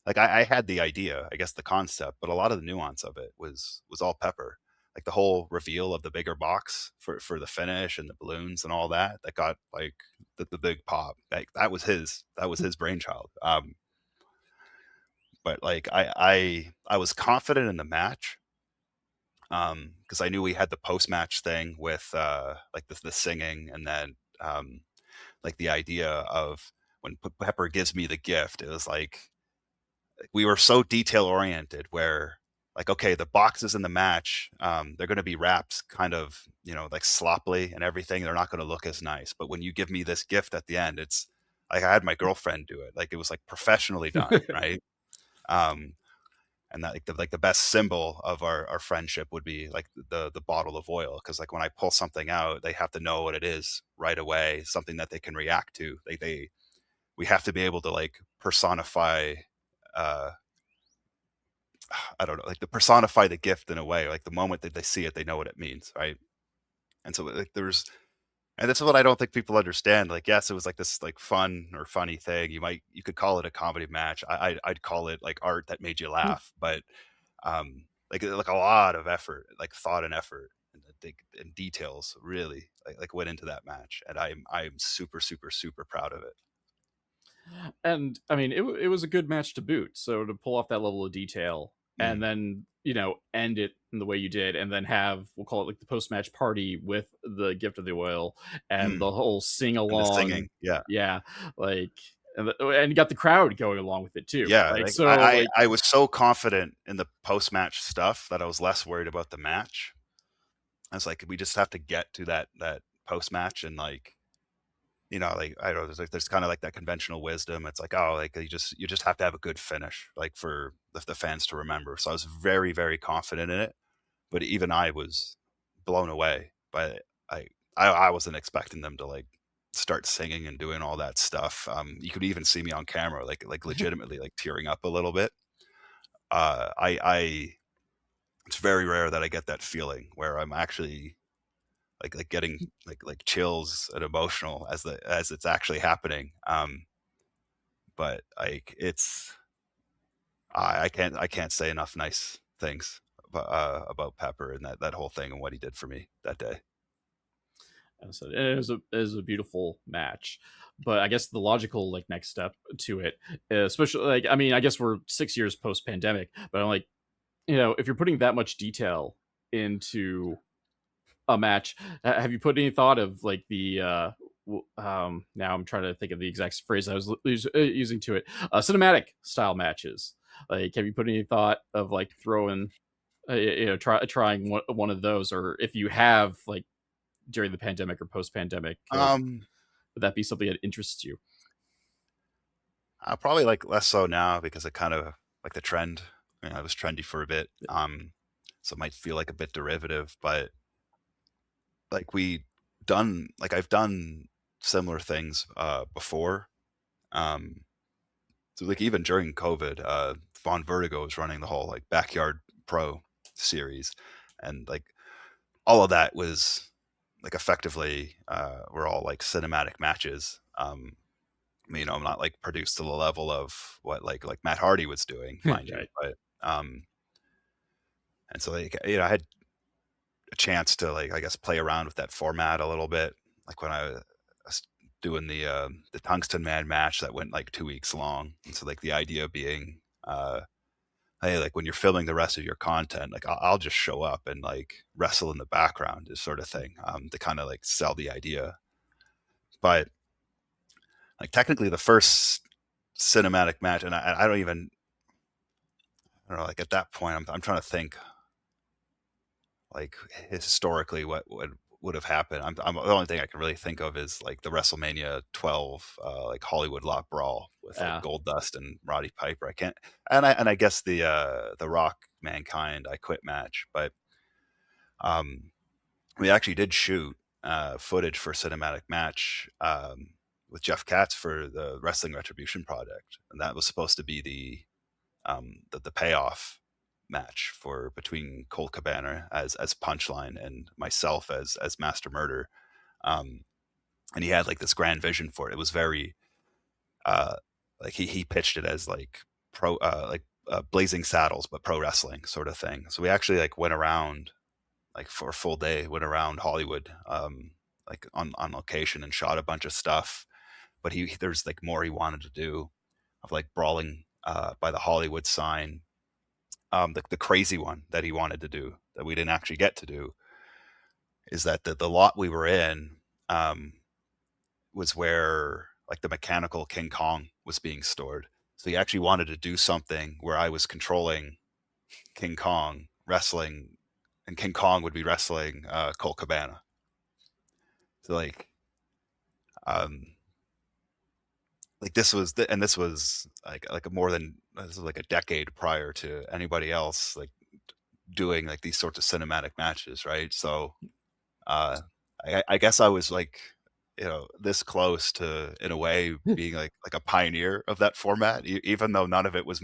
like I had the idea, I guess the concept, but a lot of the nuance of it was all Pepper. Like the whole reveal of the bigger box for the finish and the balloons and all that got like the big pop. Like that was his brainchild. But like I was confident in the match because I knew we had the post match thing with like the singing, and then like the idea of when Pepper gives me the gift, it was like we were so detail oriented where like okay, the boxes in the match, they're going to be wrapped kind of like sloppily and everything, they're not going to look as nice, but when you give me this gift at the end, it's like I had my girlfriend do it, like it was like professionally done, right? um and that like the best symbol of our friendship would be like the bottle of oil, because like when I pull something out, they have to know what it is right away, something that they can react to. They we have to be able to like personify, uh I don't know, like to personify the gift in a way, like the moment that they see it, they know what it means, right? And so like and that's what I don't think people understand. Like, yes, it was like this like fun or funny thing. You could call it a comedy match. I'd call it like art that made you laugh. But like a lot of effort, like thought and effort, and details really like went into that match, and I'm super super super proud of it. And I mean, it was a good match to boot. So to pull off that level of detail and Mm. then end it in the way you did, and then have, we'll call it like the post match party with the gift of the oil and Mm. the whole sing And the along, singing, yeah. yeah, like and you got the crowd going along with it too, Yeah, like like so I, like I I was so confident in the post match stuff that I was less worried about the match. I was like, we just have to get to that post match, and like like I don't know, there's kind of like that conventional wisdom. It's like, oh, like you just have to have a good finish, like for the fans to remember. So I was very very confident in it, but even I was blown away by I wasn't expecting them to like start singing and doing all that stuff. You could even see me on camera, like legitimately like tearing up a little bit. I It's very rare that I get that feeling where I'm actually like getting like chills and emotional as it's actually happening. But like I can't say enough nice things about Pepper and that whole thing and what he did for me that day. so it was a beautiful match. But I guess the logical like next step to it, especially like I mean, I guess we're 6 years post pandemic, but I'm like, if you're putting that much detail into a match, have you put any thought of like the now I'm trying to think of the exact phrase I was using to it, cinematic style matches? Like, have you put any thought of like throwing trying one of those, or if you have like during the pandemic or post pandemic, Um, would that be something that interests you? Probably like less so now because it kind of like the trend. It was trendy for a bit. So it might feel like a bit derivative, but like I've done similar things before. Um, so like even during COVID, Von Vertigo was running the whole like Backyard Pro series, and like all of that was like effectively were all like cinematic matches. I'm not like produced to the level of what like Matt Hardy was doing, mind you, Right. but um, and so like I had a chance to like I guess play around with that format a little bit, like when I was doing the Tungsten Man match that went like 2 weeks long, and so like the idea being, hey, like when you're filming the rest of your content, like I'll just show up and like wrestle in the background, is sort of thing, to kind of like sell the idea. But like technically, the first cinematic match, and I don't even, I don't know, like at that point, I'm trying to think. like historically what would have happened. The only thing I can really think of is like the WrestleMania 12 like Hollywood lot brawl with like Yeah. Goldust and Roddy Piper. I can't and I guess the Rock Mankind I Quit match, but um we actually did shoot footage for cinematic match with Jeff Katz for the Wrestling Retribution Project, and that was supposed to be the payoff match for between Colt Cabana as Punchline and myself as Master Murder. Um, and he had like this grand vision for it. It was very uh, like he pitched it as like Blazing Saddles, but pro wrestling sort of thing. So we actually like went around like for a full day, went around Hollywood, like on location and shot a bunch of stuff. But there's like more he wanted to do of like brawling by the Hollywood sign. The crazy one that he wanted to do that we didn't actually get to do is that the lot we were in was where like the mechanical King Kong was being stored. So he actually wanted to do something where I was controlling King Kong wrestling, and King Kong would be wrestling Colt Cabana. So um, this was this was like a decade prior to anybody else like doing like these sorts of cinematic matches, right? So uh, I guess I was like, this close to, in a way, being like a pioneer of that format, even though none of it was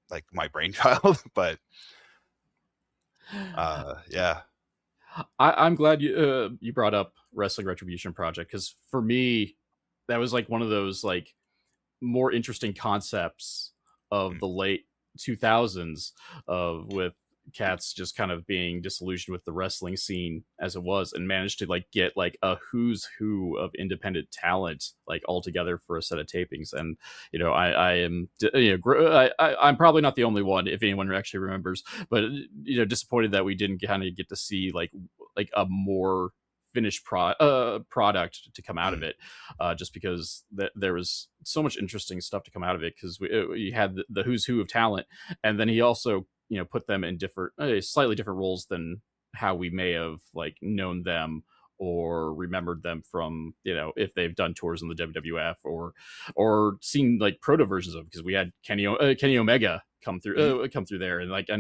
like my brainchild. But yeah, I'm glad you brought up Wrestling Retribution Project, because for me, that was like one of those like more interesting concepts of mm, the late 2000s, of with Cats just kind of being disillusioned with the wrestling scene as it was, and managed to like get like a who's who of independent talent like all together for a set of tapings. And I am I'm probably not the only one, if anyone actually remembers, but disappointed that we didn't kind of get to see like a more finished product to come out of mm, it, just because there was so much interesting stuff to come out of it, because we had the who's who of talent, and then he also put them in different slightly different roles than how we may have like known them or remembered them from, if they've done tours in the WWF or seen like proto versions of, because we had Kenny Omega mm, come through there. And like I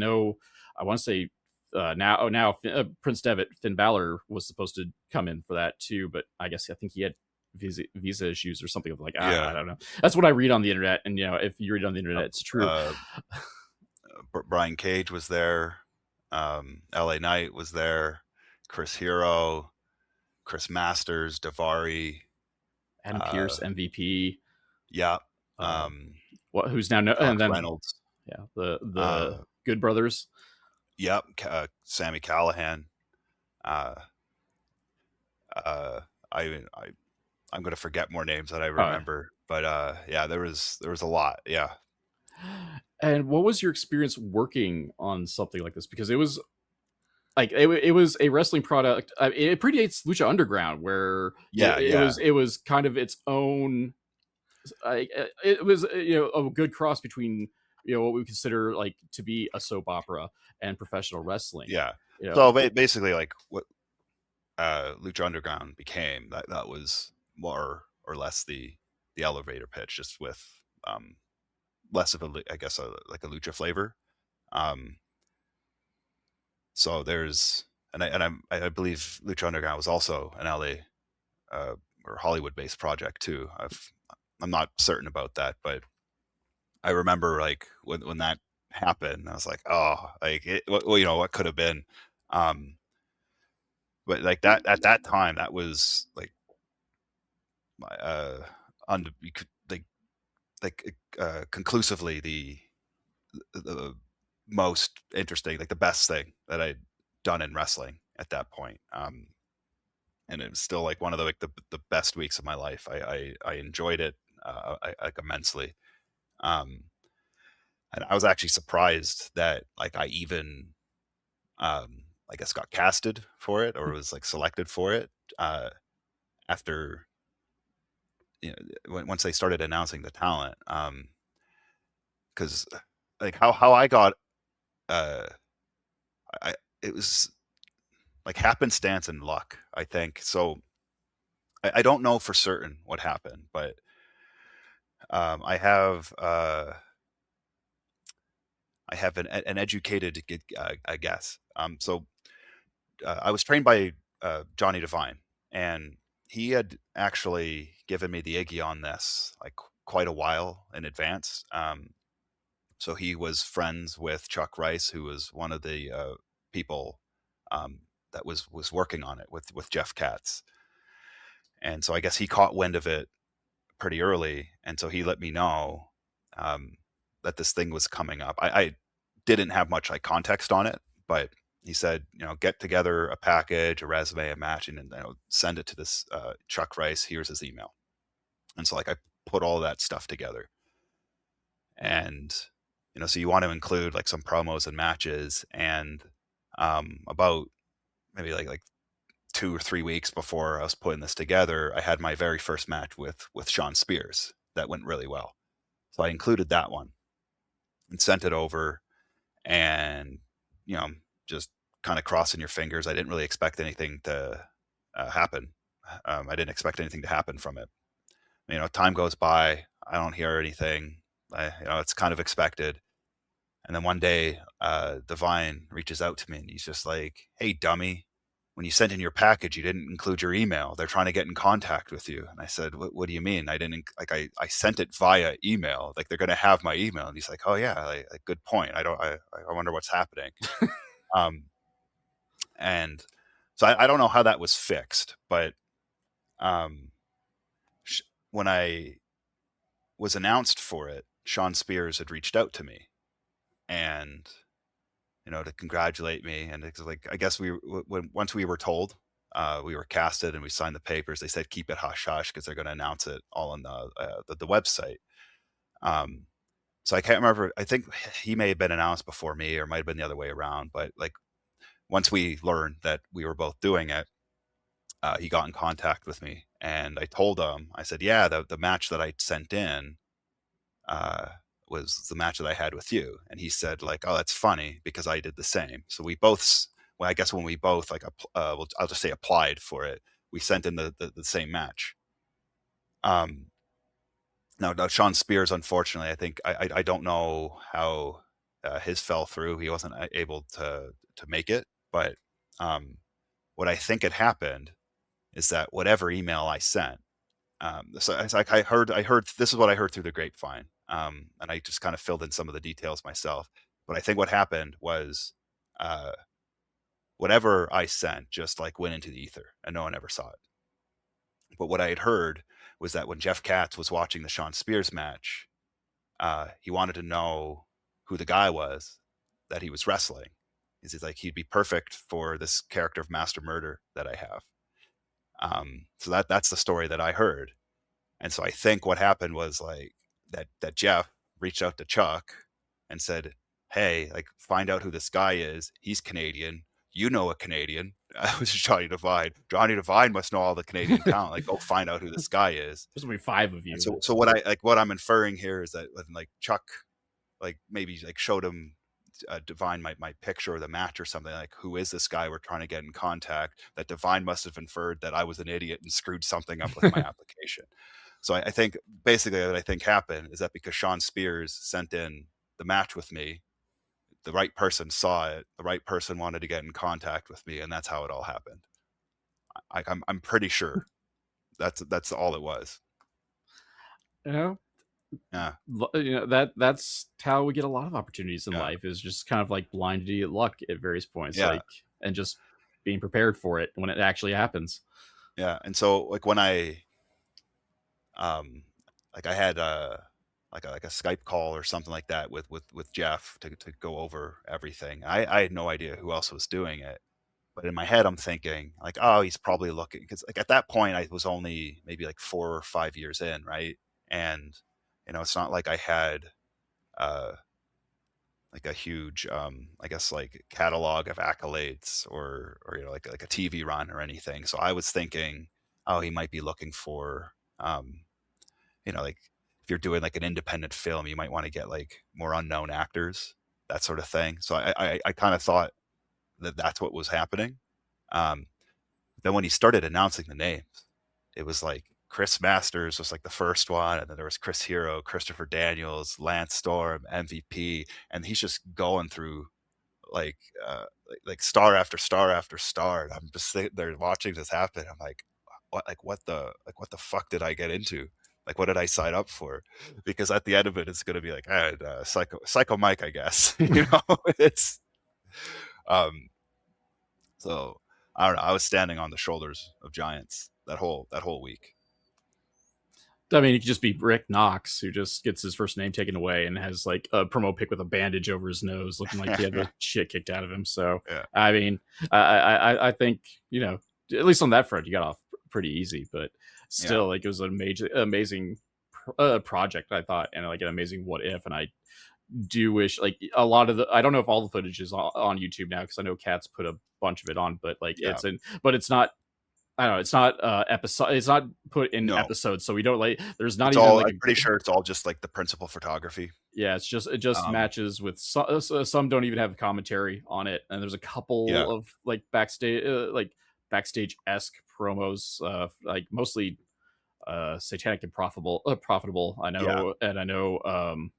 want to say now Prince Devitt, Finn Balor was supposed to come in for that too, but I think he had visa issues or something. Like I yeah. don't know. That's what I read on the internet, and if you read on the internet, it's true. Uh, Brian Cage was there. LA Knight was there. Chris Hero, Chris Masters, Davari. Adam Uh, Pierce, MVP. yeah. Uh, Um, who's now no, and Alex then Reynolds. yeah, the Uh, Good Brothers. yep. Sammy Callahan. Uh, uh, I I'm gonna forget more names that I Uh, remember, but yeah, there was a lot. Yeah, and what was your experience working on something like this? Because it was like it was a wrestling product. It predates Lucha Underground, where yeah, yeah, it was kind of its own. It was a good cross between what we consider like to be a soap opera and professional wrestling. yeah. You know, So basically, like what Lucha Underground became, that was more or less the elevator pitch, just with um, less of I guess like a lucha flavor. Um, so there's I believe Lucha Underground was also an LA or Hollywood based project too. I'm not certain about that, but I remember like when that happened, I was like, oh, like well, what could have been. Um, but like that at that time, that was like you could conclusively the most interesting, like the best thing that I'd done in wrestling at that point. And it was still like one of the best weeks of my life. I enjoyed it like immensely. Um, and I was actually surprised that like I even I guess got casted for it or was like selected for it after once they started announcing the talent. Because like how I got uh, I it was like happenstance and luck, I think. So I don't know for certain what happened, but I have an educated I guess. So I was trained by Johnny Devine, and he had actually given me the Iggy on this like quite a while in advance. So he was friends with Chuck Rice, who was one of the people um, that was working on it with Jeff Katz, and so I guess he caught wind of it pretty early, and so he let me know um, that this thing was coming up. I didn't have much like context on it, but he said, get together a package, a resume, a match, and send it to this Chuck Rice. Here's his email. And so like I put all that stuff together, and so you want to include like some promos and matches, and about maybe like 2 or 3 weeks before I was putting this together, I had my very first match with Sean Spears that went really well. So I included that one and sent it over, and you know, just kind of crossing your fingers. I didn't really expect anything to happen. I didn't expect anything to happen from it. Time goes by. I don't hear anything. It's kind of expected. And then one day, Divine reaches out to me and he's just like, "Hey, dummy, when you sent in your package, you didn't include your email. They're trying to get in contact with you." And I said, "What do you mean? I didn't I sent it via email. Like they're going to have my email." And he's like, "Oh yeah, like good point. I wonder what's happening." Um, and so I don't know how that was fixed, but um, when I was announced for it, Sean Spears had reached out to me and to congratulate me. And it's like, I guess once we were told, we were casted and we signed the papers, they said, keep it hush hush because they're going to announce it all on the website. Um, so I can't remember. I think he may have been announced before me or might have been the other way around. But like once we learned that we were both doing it, he got in contact with me and I told him, I said, yeah, the match that I sent in, uh, was the match that I had with you. And he said like, oh, that's funny because I did the same. So we both, well, I guess when we both like, I'll just say applied for it, we sent in the same match. Um, now Sean Spears, unfortunately, I think I don't know how his fell through. He wasn't able to make it, but what I think had happened is that whatever email I sent, so it's like I heard this is what I heard through the grapevine, and I just kind of filled in some of the details myself. But I think what happened was uh, whatever I sent just like went into the ether, and no one ever saw it. But what I had heard was that when Jeff Katz was watching the Sean Spears match, he wanted to know who the guy was that he was wrestling. He's like he'd be perfect for this character of Master Murder that I have. So that's the story that I heard. And so I think what happened was like that Jeff reached out to Chuck and said, "Hey, like find out who this guy is. He's Canadian. You know a Canadian." I was Johnny Devine. Johnny Devine must know all the Canadian talent. Like, go find out who this guy is. There's gonna be five of And you. so what I'm inferring here is that when like Chuck like maybe like showed him Divine my picture of the match or something, like who is this guy we're trying to get in contact, that Divine must have inferred that I was an idiot and screwed something up with my application. So I think basically what I think happened is that because Sean Spears sent in the match with me, the right person saw it, the right person wanted to get in contact with me, and that's how it all happened. I'm pretty sure that's all it was. You know, Yeah, that's how we get a lot of opportunities in yeah, life, is just kind of like blind idiot luck at various points, yeah, like, and just being prepared for it when it actually happens. yeah. And so like when I um like I had like a Skype call or something like that with Jeff to go over everything. I had no idea who else was doing it. But in my head, I'm thinking like, oh, he's probably looking because like at that point, I was only maybe like 4 or 5 years in, right? And it's not like I had uh, like a huge, I guess like catalog of accolades or like a TV run or anything. So I was thinking, oh, he might be looking for, like if you're doing like an independent film, you might want to get like more unknown actors, that sort of thing. So I kind of thought that that's what was happening. Um, then when he started announcing the names, it was like Chris Masters was like the first one, and then there was Chris Hero, Christopher Daniels, Lance Storm, MVP, and he's just going through like like star after star after star. And I'm just sitting there watching this happen. I'm like, what the fuck did I get into? Like, what did I sign up for? Because at the end of it, it's going to be like, Psycho Mike, I guess. It's um. So I don't know. I was standing on the shoulders of giants that whole week. I mean, it could just be Rick Knox, who just gets his first name taken away and has like a promo pic with a bandage over his nose, looking like he had the shit kicked out of him. So, Yeah. I mean, I think, at least on that front, you got off pretty easy, but still, like, it was an amazing project, I thought, and like an amazing what if. And I do wish, like, a lot of I don't know if all the footage is on YouTube now, because I know Kat's put a bunch of it on, but like but it's not. I don't know. It's not episode. It's not put in episodes, so we don't like. There's not even like. I'm pretty sure it's all just like the principal photography. Yeah, it just matches with some don't even have commentary on it, and there's a couple of like backstage esque promos, like mostly satanic and profitable. I know, and I know.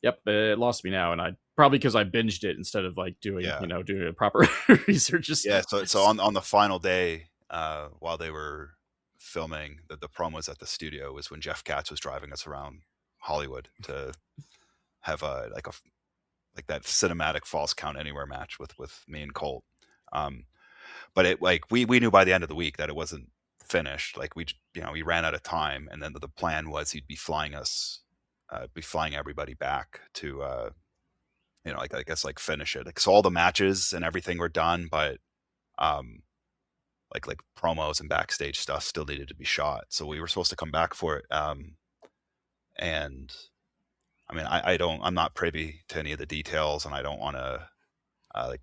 Yep, it lost me now, and I probably because I binged it instead of like doing doing a proper research. So on the final day, while they were filming the promos at the studio, was when Jeff Katz was driving us around Hollywood to have like that cinematic Falls Count Anywhere match with me and Colt. But it like we knew by the end of the week that it wasn't finished. Like we ran out of time, and then the plan was he'd be flying everybody back to I guess like finish it. Like, so all the matches and everything were done, but like promos and backstage stuff still needed to be shot. So we were supposed to come back for it. And I mean, I'm not privy to any of the details, and I don't want to like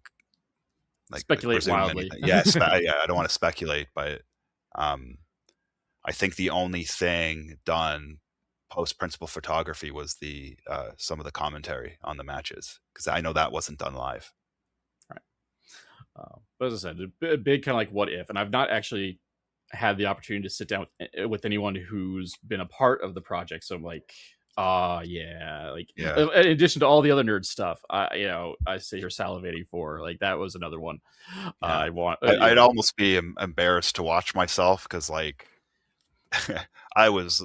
speculate wildly. I don't want to speculate, but I think the only thing done post principal photography was the some of the commentary on the matches, because I know that wasn't done live. Right. But as I said, a big kind of like what if, and I've not actually had the opportunity to sit down with anyone who's been a part of the project. So I'm like, in addition to all the other nerd stuff, I sit here salivating for, like, that was another one. I'd almost be embarrassed to watch myself, because like I was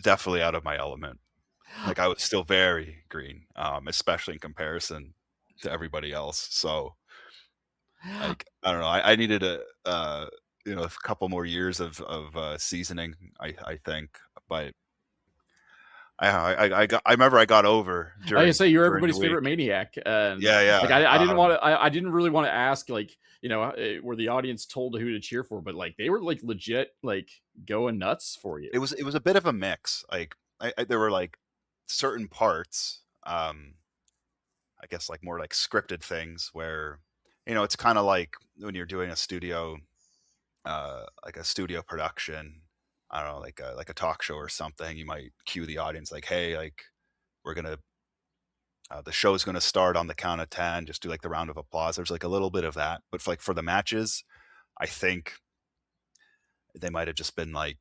definitely out of my element. Like, I was still very green, especially in comparison to everybody else. So, like, I don't know. I needed a couple more years of seasoning, I think. But I remember I got over. I say you're everybody's favorite maniac. And Like, I didn't really want to ask, like, were the audience told who to cheer for, but like they were like legit like going nuts for you. It was a bit of a mix. Like there were like certain parts, I guess like more like scripted things where it's kind of like when you're doing a studio, like a studio production. I don't know, like a talk show or something. You might cue the audience like, hey, like we're gonna the show's gonna start on the count of 10. Just do like the round of applause. There's like a little bit of that, but for the matches, I think they might have just been like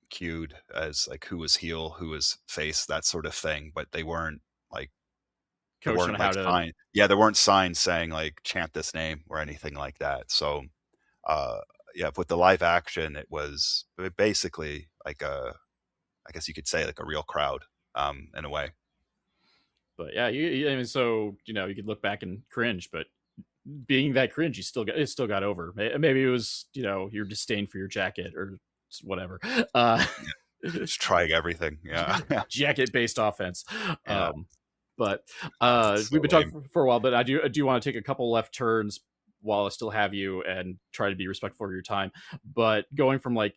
cued as like who was heel, who was face, that sort of thing. But they weren't like there weren't signs saying like chant this name or anything like that. So with the live action, it was basically like I guess you could say like a real crowd, in a way. But yeah, I mean, so you could look back and cringe, but being that cringe, you still got over. Maybe it was your disdain for your jacket or whatever. Just trying everything, jacket based offense. Yeah. But we've been talking for a while, but I do want to take a couple left turns while I still have you and try to be respectful of your time. But going from like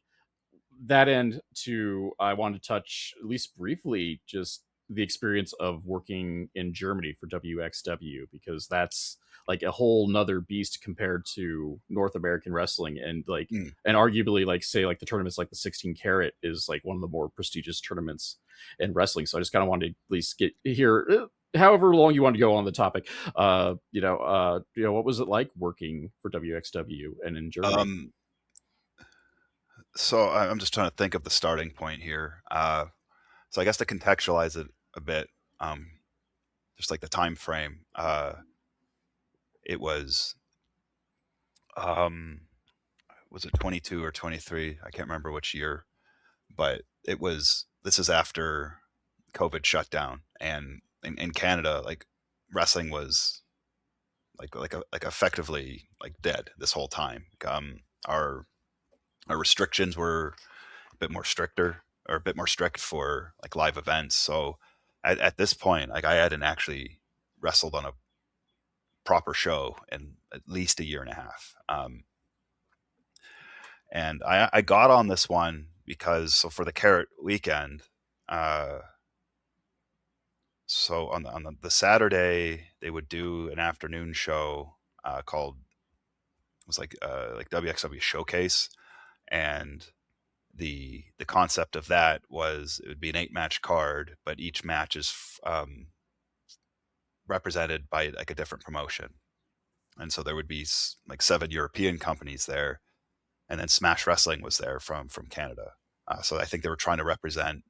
that end to, I wanted to touch at least briefly just the experience of working in Germany for WXW, because that's like a whole nother beast compared to North American wrestling, and like and arguably like say like the tournaments like the 16 Carat is like one of the more prestigious tournaments in wrestling. So I just kind of wanted to at least hear however long you want to go on the topic, what was it like working for WXW and in Germany? Um, so I'm just trying to think of the starting point here. So I guess to contextualize it a bit, um, just like the time frame, it um, was it 22 or 23? I can't remember which year, but this is after COVID shut down, and in Canada, like wrestling was like effectively like dead this whole time. Our our restrictions were a bit more stricter or a bit more strict for like live events. So at this point, like I hadn't actually wrestled on a proper show in at least a year and a half. And I got on this one because so for the Carrot weekend, uh, so on the Saturday they would do an afternoon show called it was like WXW Showcase, and the concept of that was it would be an 8 match card, but each match is represented by like a different promotion, and so there would be like 7 European companies there, and then Smash Wrestling was there from Canada. So I think they were trying to represent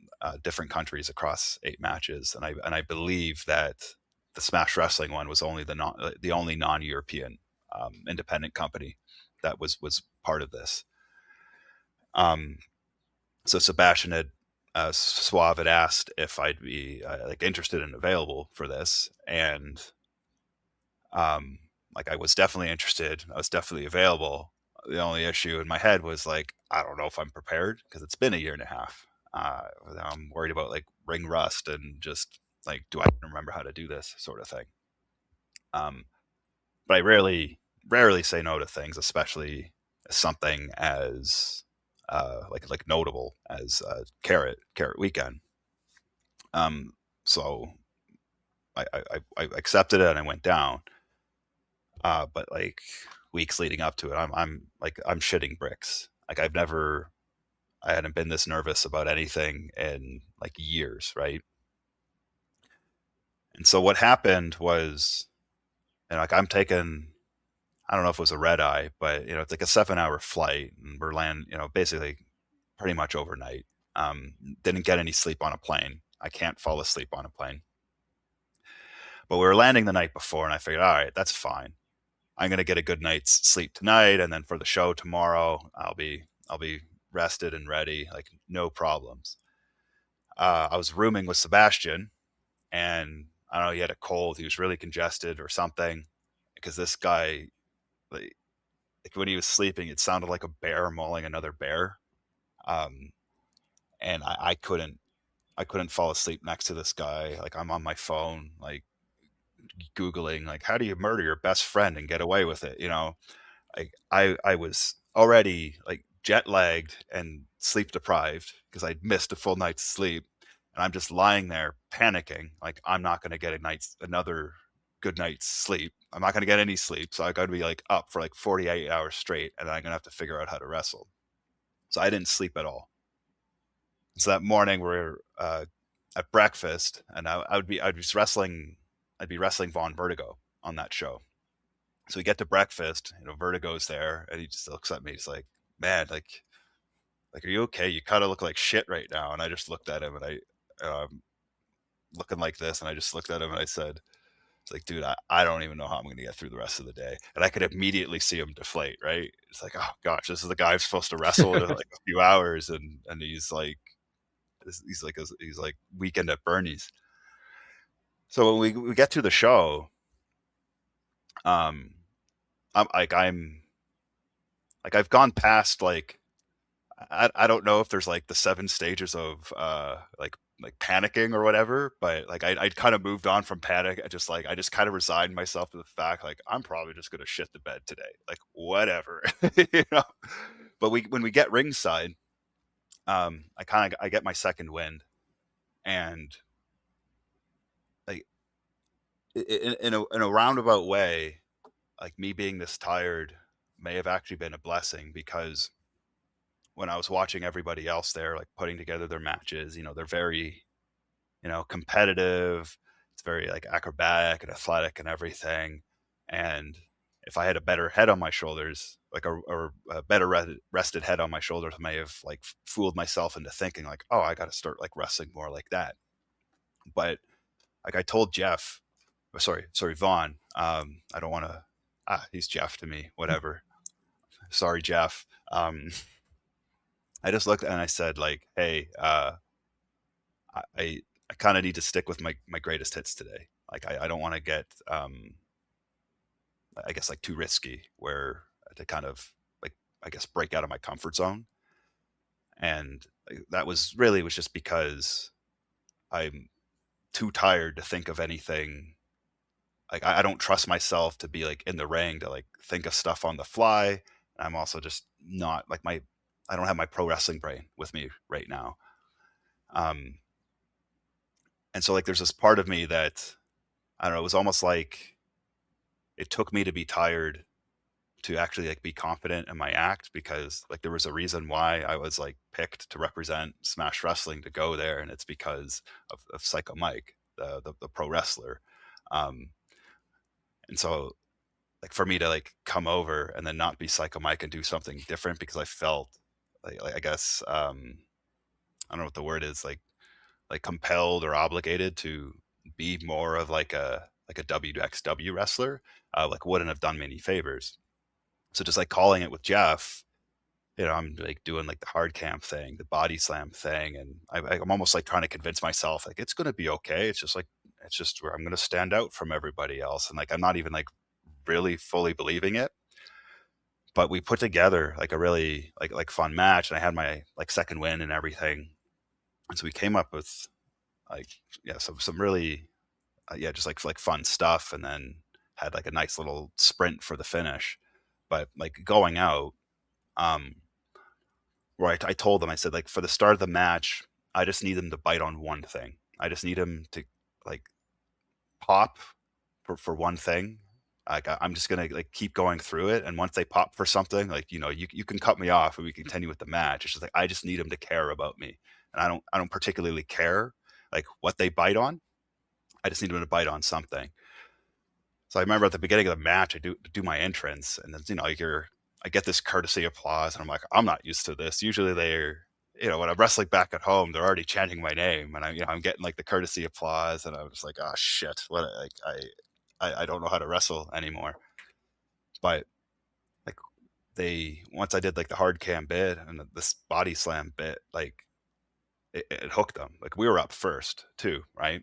different countries across 8 matches, and I believe that the Smash Wrestling one was only the only non-European independent company that was part of this. Um, so Sebastian had Suave had asked if I'd be like interested and available for this, and um, like I was definitely interested. I was definitely available. The only issue in my head was like I don't know if I'm prepared because it's been a year and a half. I'm worried about like ring rust and just like do I remember how to do this sort of thing. Um, but I rarely say no to things, especially something as like notable as Carrot Weekend. Um, so I accepted it and I went down. But like weeks leading up to it, I'm shitting bricks. Like I hadn't been this nervous about anything in like years, right? And so what happened was, like I'm taking, I don't know if it was a red eye, but it's like a 7 hour flight, and we're basically pretty much overnight. Didn't get any sleep on a plane. I can't fall asleep on a plane. But we were landing the night before, and I figured, all right, that's fine. I'm gonna get a good night's sleep tonight, and then for the show tomorrow, I'll be rested and ready, like no problems. I was rooming with Sebastian, and I don't know, he had a cold. He was really congested or something, because this guy, like when he was sleeping, it sounded like a bear mauling another bear. Um, and I couldn't fall asleep next to this guy. Like I'm on my phone, like Googling, like how do you murder your best friend and get away with it? I was already like jet lagged and sleep deprived because I'd missed a full night's sleep, and I'm just lying there panicking, like I'm not going to get another good night's sleep. I'm not going to get any sleep, so I got to be like up for like 48 hours straight, and I'm going to have to figure out how to wrestle. So I didn't sleep at all. So that morning we're at breakfast, and I'd be wrestling Von Vertigo on that show. So we get to breakfast, Vertigo's there, and he just looks at me. He's like, "Man, like, are you okay? You kind of look like shit right now." And I just looked at him, and looking like this, and I just looked at him, and I said, "It's like, dude, I don't even know how I'm going to get through the rest of the day." And I could immediately see him deflate. Right? It's like, oh gosh, this is the guy I'm supposed to wrestle in like a few hours, and he's like weekend at Bernie's. So when we get to the show, um, I'm like I've gone past like I don't know if there's like the 7 stages of like panicking or whatever, but like I kind of moved on from panic. I just kind of resigned myself to the fact like I'm probably just gonna shit the bed today, like whatever, you know. But when we get ringside, I get my second wind, and like in a roundabout way, like me being this tired may have actually been a blessing, because when I was watching everybody else there, like putting together their matches, they're very, competitive. It's very like acrobatic and athletic and everything. And if I had a better head on my shoulders, like or a better rested head on my shoulders, I may have like fooled myself into thinking like, oh, I got to start like wrestling more like that. But like I told Jeff, sorry, Vaughn. I don't want to. He's Jeff to me. Whatever. Sorry, Jeff. I just looked and I said like, hey, I kind of need to stick with my greatest hits today. Like I don't want to get I guess like too risky where to kind of like I guess break out of my comfort zone. And that was just because I'm too tired to think of anything. Like I don't trust myself to be like in the ring to like think of stuff on the fly. I'm also just not like I don't have my pro wrestling brain with me right now. Um, and so like there's this part of me that I don't know, it was almost like it took me to be tired to actually like be confident in my act, because like there was a reason why I was like picked to represent Smash Wrestling to go there, and it's because of Psycho Mike, the pro wrestler. Um, and so like for me to like come over and then not be Psycho Mike and do something different because I felt like I guess I don't know what the word is, like compelled or obligated to be more of like a WXW wrestler, like wouldn't have done me any favors. So just like calling it with Jeff, I'm like doing like the hard camp thing, the body slam thing, and I'm almost like trying to convince myself like it's gonna be okay. It's just where I'm gonna stand out from everybody else, and like I'm not even like really fully believing it. But we put together like a really like fun match, and I had my like second win and everything, and so we came up with like some really just like fun stuff, and then had like a nice little sprint for the finish. But like going out, um, where I told them, I said like for the start of the match, I just need them to bite on one thing. I just need them to like pop for one thing. Like I'm just gonna like keep going through it, and once they pop for something, like you can cut me off and we continue with the match. It's just like I just need them to care about me, and I don't particularly care like what they bite on. I just need them to bite on something. So I remember at the beginning of the match, I do my entrance, and then I get this courtesy applause, and I'm like, I'm not used to this. Usually they're when I'm wrestling back at home, they're already chanting my name, and I'm getting like the courtesy applause, and I'm just like, oh shit, what like I don't know how to wrestle anymore. But like they once I did like the hard cam bit and this body slam bit, like it hooked them. Like we were up first too, right?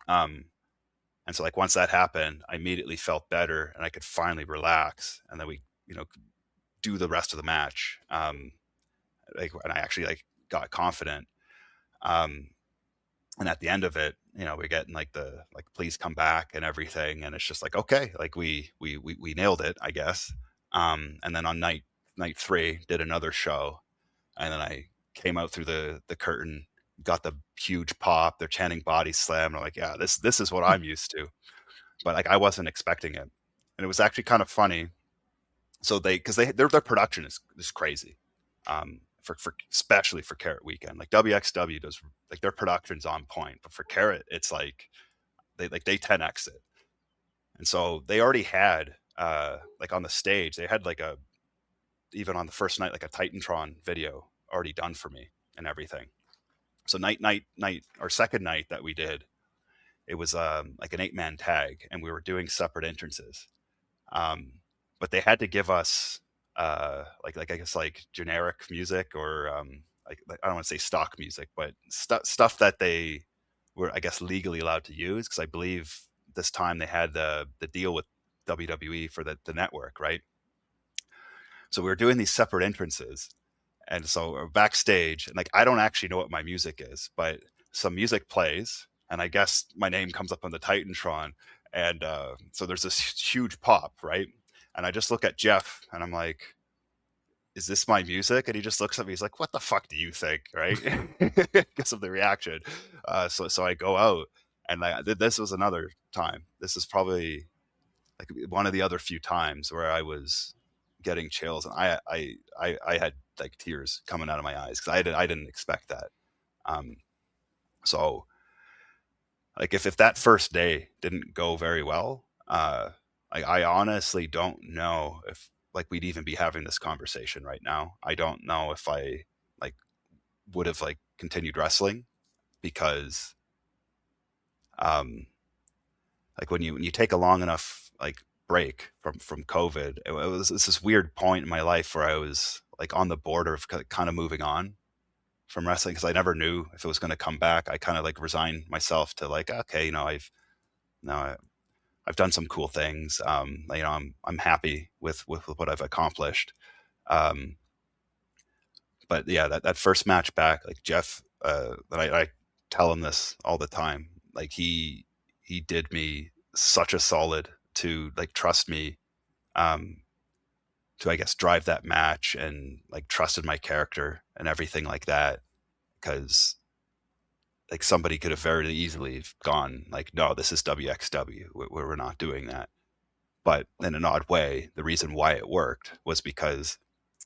Um, And so like once that happened, I immediately felt better and I could finally relax. And then we, do the rest of the match. And I actually like got confident. Um, and at the end of it, we're getting like the like please come back and everything. And it's just like, okay, like we nailed it, I guess. And then on night three, did another show. And then I came out through the curtain, got the huge pop. They're chanting body slam. And I'm like, yeah, this is what I'm used to. But like I wasn't expecting it, and it was actually kind of funny. So because their production is crazy, for especially for Carrot Weekend. Like WXW does like their production's on point, but for Carrot, it's like they 10x it. And so they already had like on the stage, they had like even on the first night like a Titantron video already done for me and everything. So our second night that we did, it was like an 8-man tag, and we were doing separate entrances. But they had to give us like I guess like generic music, or like I don't want to say stock music, but stuff that they were, I guess, legally allowed to use, because I believe this time they had the deal with WWE for the network, right? So we were doing these separate entrances, and so we're backstage, and like I don't actually know what my music is, but some music plays, and I guess my name comes up on the Titantron, and so there's this huge pop, right? And I just look at Jeff, and I'm like, "Is this my music?" And he just looks at me. He's like, "What the fuck do you think?" Right? Because of the reaction. So I go out, and this was another time. This is probably like one of the other few times where I was getting chills, and I had like tears coming out of my eyes because I didn't expect that. Um, so like if that first day didn't go very well, I honestly don't know if like we'd even be having this conversation right now. I don't know if I like would have like continued wrestling because um like when you take a long enough like break from COVID, it was this weird point in my life where I was like on the border of kind of moving on from wrestling because I never knew if it was going to come back. I kind of like resigned myself to like, okay, now I've done some cool things. I'm happy with what I've accomplished. Um, but yeah, that first match back, like Jeff, that I tell him this all the time. Like he did me such a solid to like trust me, um, to I guess drive that match and like trusted my character and everything like that. Because like somebody could have very easily gone like, no, this is WXW. We're not doing that. But in an odd way, the reason why it worked was because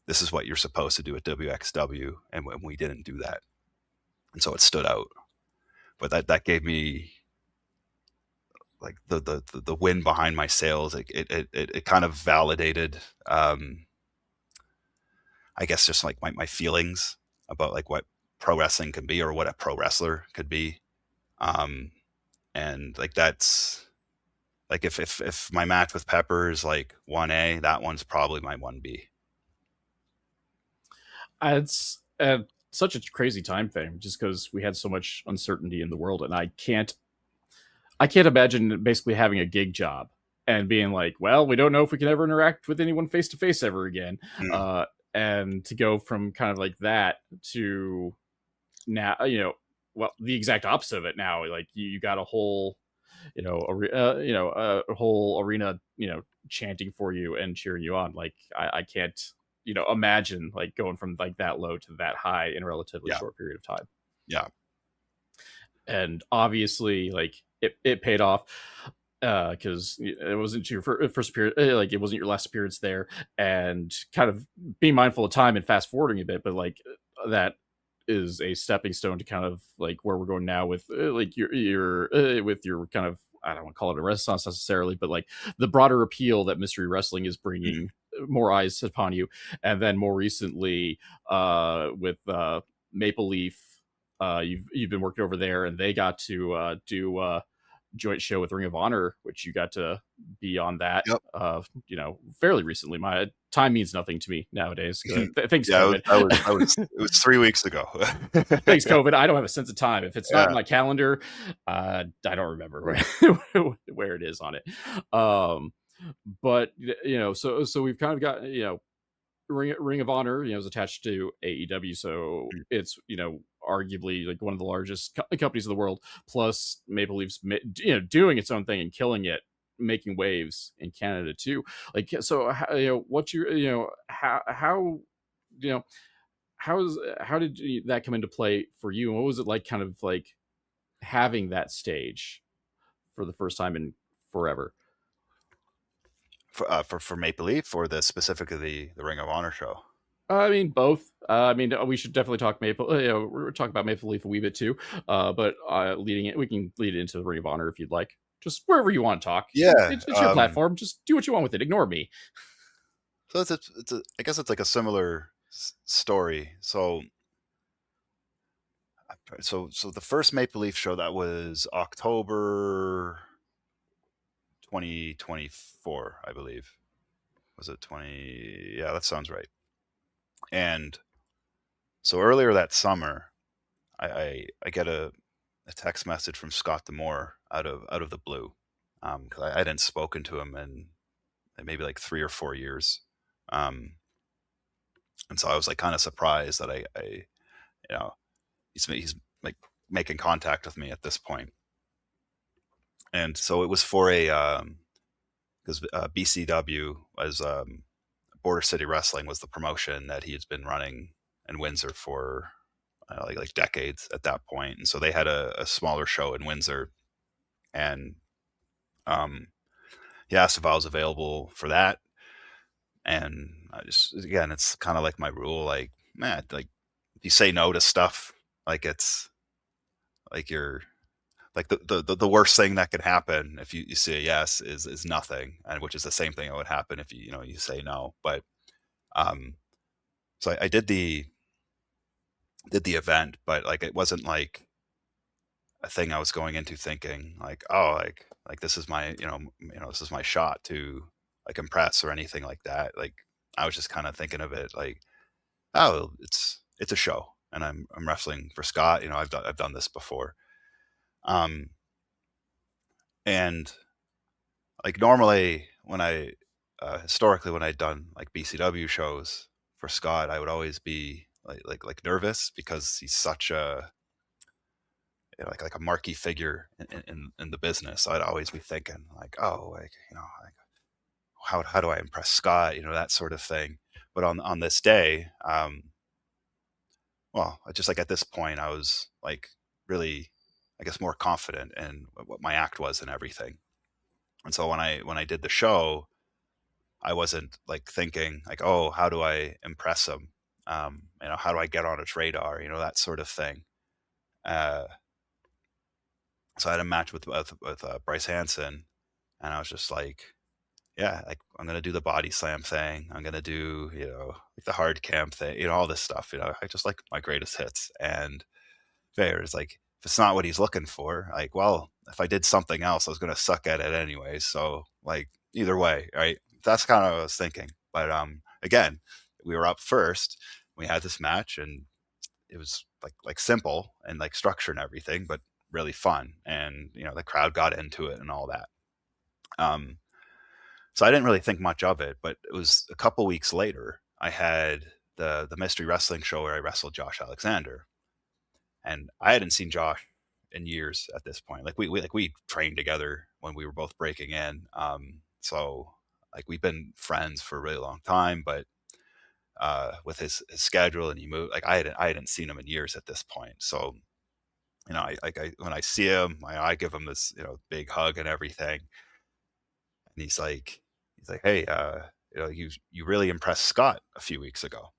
this is what you're supposed to do at WXW, and when we didn't do that, and so it stood out. But that gave me like the win behind my sails. It kind of validated, I guess, just like my feelings about like what pro wrestling can be or what a pro wrestler could be. Um, and like that's like if my match with Pepper is like 1A, that one's probably my 1B. It's such a crazy time frame, just because we had so much uncertainty in the world, and I can't imagine basically having a gig job and being like, well, we don't know if we can ever interact with anyone face to face ever again. Mm. Uh, and to go from kind of like that to now, well, the exact opposite of it now. Like you got a whole, a whole arena, chanting for you and cheering you on. Like I can't, imagine like going from like that low to that high in a relatively Yeah, short period of time. yeah, And obviously like it paid off because it wasn't your first period, like it wasn't your last appearance there, and kind of being mindful of time and fast forwarding a bit, but like that is a stepping stone to kind of like where we're going now with like your with your kind of, I don't want to call it a renaissance necessarily, but like the broader appeal that mystery wrestling is mm, bringing more eyes upon you. And then more recently with Maple Leaf, you've been working over there, and they got to do joint show with Ring of Honor, which you got to be on that, yep. fairly recently. My time means nothing to me nowadays. Thanks, Yeah, COVID. it was 3 weeks ago. Thanks, COVID. I don't have a sense of time. If it's not in Yeah. my calendar, I don't remember where it is on it. Um, but so we've kind of got Ring of Honor, is attached to AEW, so Mm. it's arguably like one of the largest companies in the world. Plus, Maple Leafs, doing its own thing and killing it, making waves in Canada too. Like, so what's your how you know how did that come into play for you, and what was it like, kind of like having that stage for the first time in forever? For Maple Leaf or the specifically the Ring of Honor show. I mean, both. I mean, we should definitely talk Maple. We're talking about Maple Leaf a wee bit too. But leading it, we can lead it into the Ring of Honor if you'd like. Just wherever you want to talk. Yeah. It's your platform. Just do what you want with it. Ignore me. So I guess it's like a similar story. So the first Maple Leaf show, that was October 2024, I believe. Was it 20? Yeah, that sounds right. And so earlier that summer, I get a text message from Scott Demore out of the blue, because I hadn't spoken to him in maybe like 3 or 4 years, um, and so I was like kind of surprised that I you know he's like making contact with me at this point. And so it was for a because BCW was, Border City Wrestling was the promotion that he has been running in Windsor for like decades at that point, and so they had a smaller show in Windsor, and um, he asked if I was available for that, and I just, again, it's kind of like my rule, like, like if you say no to stuff, like it's like you're like the worst thing that could happen if you say yes is nothing, and which is the same thing that would happen if you say no. But um, so I did the event, but like it wasn't like a thing I was going into thinking like, oh, like this is my this is my shot to like impress or anything like that. Like I was just kind of thinking of it like, oh, it's a show, and I'm wrestling for Scott. I've done this before. Um, and like normally when I historically when I'd done like BCW shows for Scott, I would always be like nervous because he's such a like a marquee figure in the business. So I'd always be thinking like, oh, like like how do I impress Scott, that sort of thing. But on this day, well, just like at this point, I was like really, I guess, more confident in what my act was and everything. And so when I did the show, I wasn't like thinking like, oh, how do I impress him? How do I get on his radar? That sort of thing. Uh, so I had a match with Bryce Hansen, and I was just like, yeah, like I'm gonna do the body slam thing. I'm gonna do like the hard cam thing. All this stuff. I just like my greatest hits. And Fair is like, if it's not what he's looking for, like, well, if I did something else, I was gonna suck at it anyway. So like either way, right? That's kind of what I was thinking. But again, we were up first. We had this match, and it was like simple and like structure and everything, but really fun. And the crowd got into it and all that. Um, so I didn't really think much of it. But it was a couple weeks later, I had the mystery wrestling show where I wrestled Josh Alexander, and I hadn't seen Josh in years at this point. Like we trained together when we were both breaking in. So like we've been friends for a really long time, but with his schedule and he moved, like I hadn't seen him in years at this point. So I when I see him, I give him this big hug and everything, and he's like, hey, you really impressed Scott a few weeks ago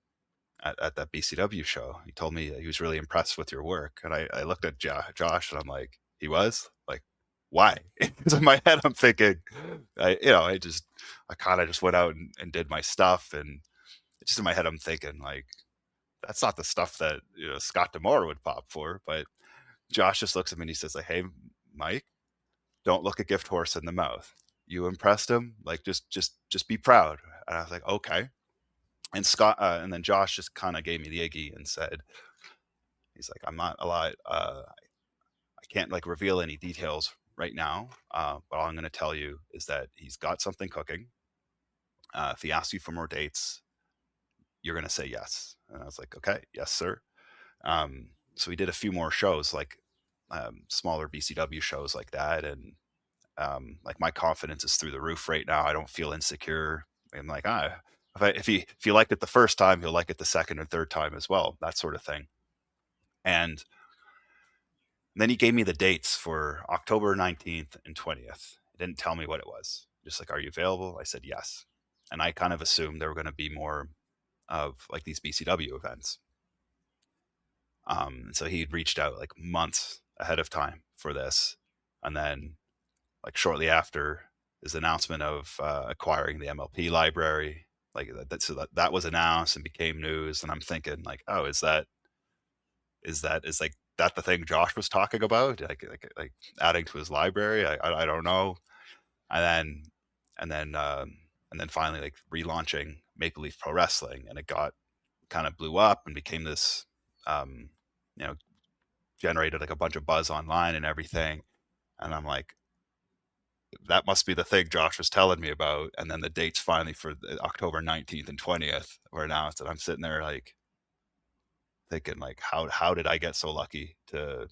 at that BCW show. He told me he was really impressed with your work. And I looked at Josh, and I'm like, he was? Like, why? Because in my head, I'm thinking, I kind of just went out and did my stuff. And just in my head, I'm thinking, like, that's not the stuff that Scott Demore would pop for. But Josh just looks at me and he says, like, hey, Mike, don't look a gift horse in the mouth. You impressed him. Like, just be proud. And I was like, okay. And Scott, and then Josh just kind of gave me the Iggy and said, he's like, I'm not allowed, I can't like reveal any details right now. But all I'm going to tell you is that he's got something cooking. If he asks you for more dates, you're going to say yes. And I was like, okay, yes, sir. So we did a few more shows, like smaller BCW shows like that. And like my confidence is through the roof right now. I don't feel insecure. I'm like, if you liked it the first time, you'll like it the second and third time as well, that sort of thing. And then he gave me the dates for October 19th and 20th. He didn't tell me what it was. Just like, are you available? I said yes. And I kind of assumed there were going to be more of like these BCW events. And so he'd reached out like months ahead of time for this. And then like shortly after his announcement of acquiring the MLP library, like that was announced and became news. And I'm thinking like, oh, is like that the thing Josh was talking about, like adding to his library? I don't know. And then finally like relaunching Maple Leaf Pro Wrestling, and it kind of blew up and became this, you know, generated like a bunch of buzz online and everything. And I'm like, that must be the thing Josh was telling me about. And then the dates finally for October 19th and 20th were announced, and I'm sitting there like thinking like, how did I get so lucky to,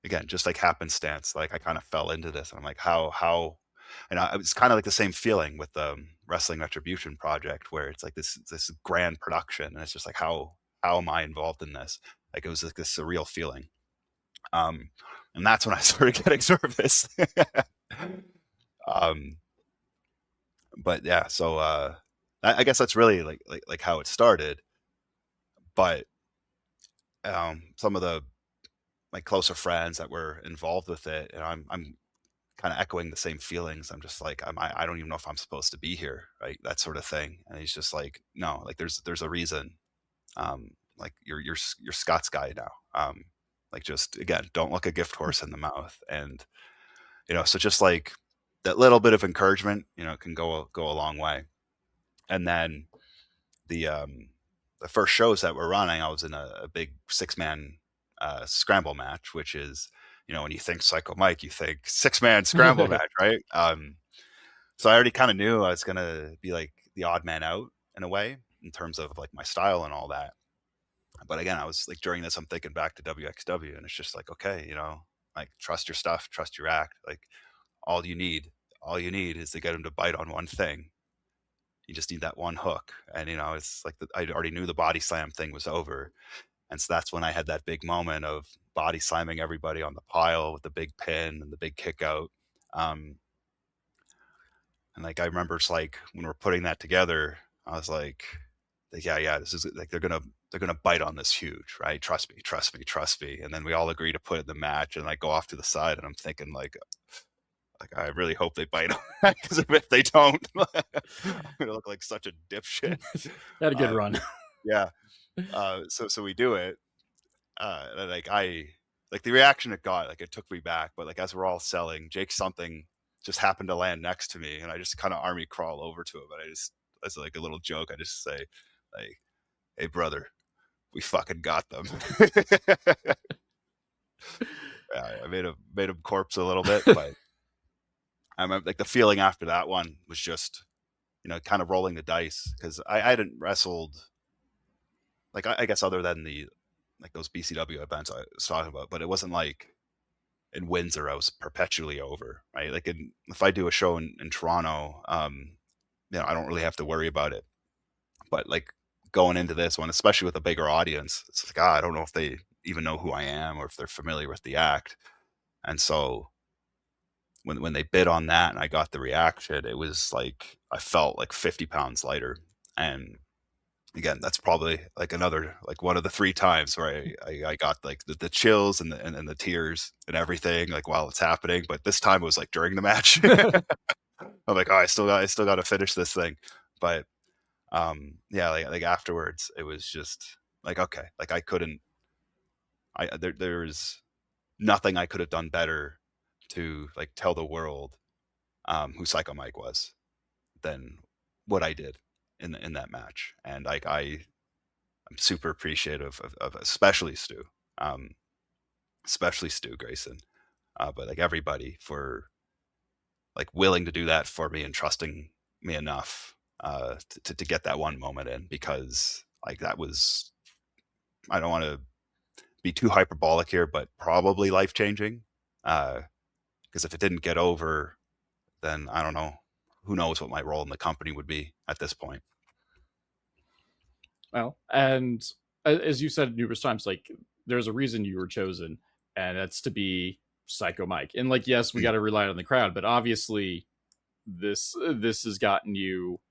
again, just like happenstance, like I kind of fell into this, and I'm like, and it's kind of like the same feeling with the Wrestling Retribution Project, where it's like this grand production, and it's just like, how am I involved in this? Like it was like this surreal feeling. And that's when I started getting nervous. um, but yeah, so I guess that's really like how it started. But some of the my closer friends that were involved with it, and I'm kind of echoing the same feelings. I'm just like, I don't even know if I'm supposed to be here, right? That sort of thing. And he's just like, no, like there's a reason. Like you're Scott's guy now. Like just again, don't look a gift horse in the mouth. And so just like that little bit of encouragement, can go a long way. And then the the first shows that were running, I was in a big 6-man scramble match, which is, when you think Psycho Mike, you think 6-man scramble match, right? So I already kind of knew I was gonna be like the odd man out in a way in terms of like my style and all that. But again, I was like during this, I'm thinking back to WXW, and it's just like, okay, like trust your stuff, trust your act. Like all you need, all you need is to get him to bite on one thing. You just need that one hook, and it's like I already knew the body slam thing was over, and so that's when I had that big moment of body slamming everybody on the pile with the big pin and the big kick out. And like I remember, it's like when we're putting that together, I was like, yeah, this is like they're gonna bite on this huge, right? Trust me, trust me, trust me. And then we all agree to put it in the match, and I go off to the side, and I'm thinking like I really hope they bite on that, because if they don't, I'm gonna look like such a dipshit. Had a good run. Yeah. So we do it. And like the reaction it got, like it took me back. But like as we're all selling, Jake something just happened to land next to me, and I just kind of army crawl over to him. But I just, as like a little joke, I just say, like, "Hey brother, we fucking got them." Yeah, I made him corpse a little bit, but I remember like the feeling after that one was just, kind of rolling the dice, because I hadn't wrestled, like I guess other than the like those BCW events I was talking about, but it wasn't like in Windsor I was perpetually over, right? Like if I do a show in Toronto, I don't really have to worry about it. But like going into this one, especially with a bigger audience, it's like, I don't know if they even know who I am or if they're familiar with the act. And so when they bid on that and I got the reaction, it was like I felt like 50 pounds lighter. And again, that's probably like another, like one of the 3 times where I got like the chills and the tears and everything, like while it's happening. But this time it was like during the match. I'm like, oh, I still got to finish this thing. But yeah, like afterwards, it was just like, okay, like there's nothing I could have done better to like tell the world who Psycho Mike was than what I did in that match. And like I'm super appreciative of especially Stu, Grayson, but like everybody for like willing to do that for me and trusting me enough to get that one moment in, because like that was, I don't want to be too hyperbolic here, but probably life changing. Because if it didn't get over, then I don't know. Who knows what my role in the company would be at this point. Well, and as you said numerous times, like there's a reason you were chosen, and that's to be Psycho Mike. And like, yes, we got to rely on the crowd, but obviously, this has gotten you,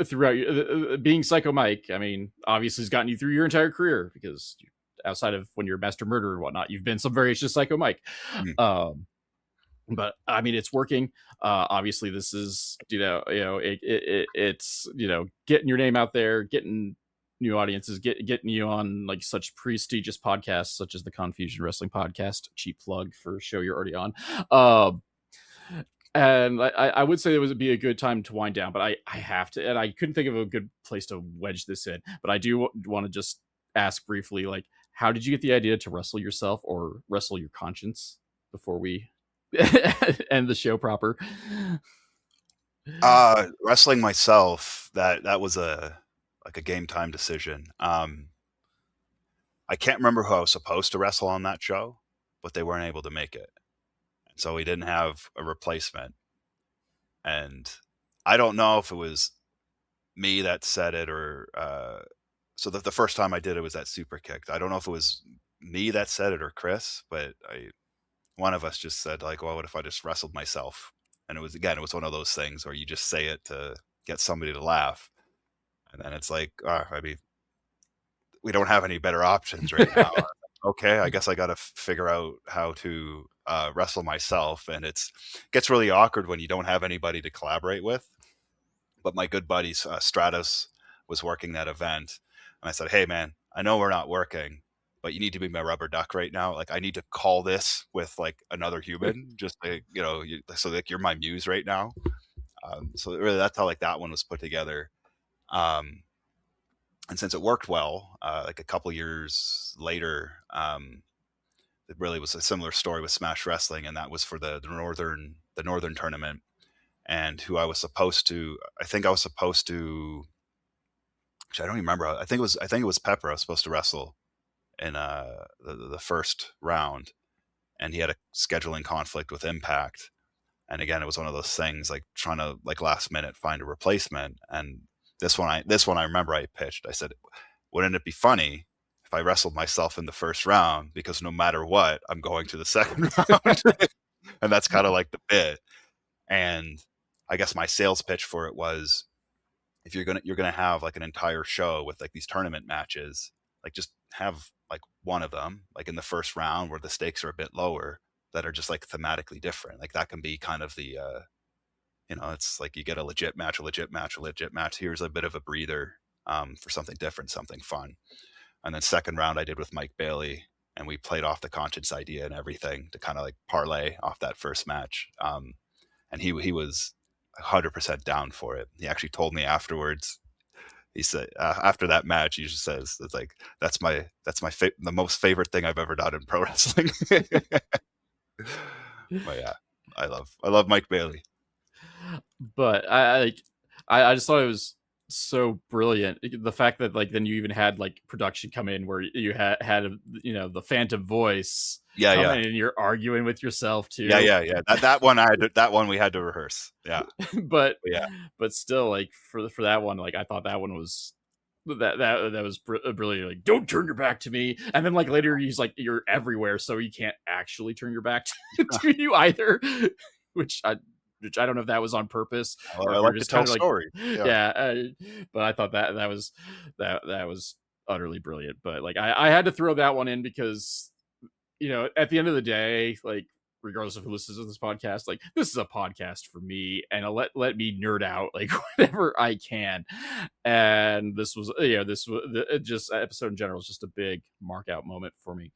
throughout being Psycho Mike. I mean, obviously, has gotten you through your entire career, because outside of when you're Master Murderer and whatnot, you've been some variation of Psycho Mike. But I mean, it's working. Obviously, this is it's getting your name out there, getting new audiences, getting you on like such prestigious podcasts such as the Confusion Wrestling Podcast. Cheap plug for a show you're already on. And I would say it would be a good time to wind down, but I have to, and I couldn't think of a good place to wedge this in. But I do want to just ask briefly, like, how did you get the idea to wrestle yourself or wrestle your conscience before we end the show proper? Wrestling myself, that was a game time decision. I can't remember who I was supposed to wrestle on that show, but they weren't able to make it, and so we didn't have a replacement. And I don't know if it was me that said it, or so the first time I did it was that super kick. I don't know if it was me that said it or Chris, but one of us just said like, well, what if I just wrestled myself? And it was one of those things where you just say it to get somebody to laugh. And then it's like, I mean, we don't have any better options right now. okay, I guess I got to figure out how to wrestle myself, and gets really awkward when you don't have anybody to collaborate with. But my good buddy Stratus was working that event, and I said, "Hey, man, I know we're not working, but you need to be my rubber duck right now. Like, I need to call this with like another human, just like, so like you're my muse right now." So really, that's how like that one was put together. Um, and since it worked well, like a couple years later, it really was a similar story with Smash Wrestling, and that was for the northern tournament. And who I think I was supposed to, actually, I don't even remember. I think it was Pepper. I was supposed to wrestle in the first round, and he had a scheduling conflict with Impact. And again, it was one of those things like trying to like last minute find a replacement. And this one I remember I pitched. I said, wouldn't it be funny if I wrestled myself in the first round, because no matter what, I'm going to the second round. And that's kind of like the bit. And I guess my sales pitch for it was, if you're gonna have like an entire show with like these tournament matches, like just have like one of them like in the first round where the stakes are a bit lower, that are just like thematically different. Like that can be kind of the it's like you get a legit match, a legit match, a legit match. Here's a bit of a breather for something different, something fun. And then second round I did with Mike Bailey, and we played off the conscience idea and everything to kind of like parlay off that first match. And he was 100% down for it. He actually told me afterwards. He said after that match, he just says, "It's like that's the most favorite thing I've ever done in pro wrestling." But yeah, I love Mike Bailey. But I just thought it was so brilliant, the fact that like then you even had like production come in where you had the Phantom Voice come in, and you're arguing with yourself too. That one we had to rehearse. but still, like for that one, like I thought that one was that was brilliant. Like, don't turn your back to me, and then like later he's like, you're everywhere, so you can't actually turn your back to you either, which I don't know if that was on purpose. Or I like to tell stories. But I thought that was utterly brilliant. But like I had to throw that one in because at the end of the day, like regardless of who listens to this podcast, like this is a podcast for me, and let me nerd out like whatever I can. And this was just episode in general is just a big mark out moment for me.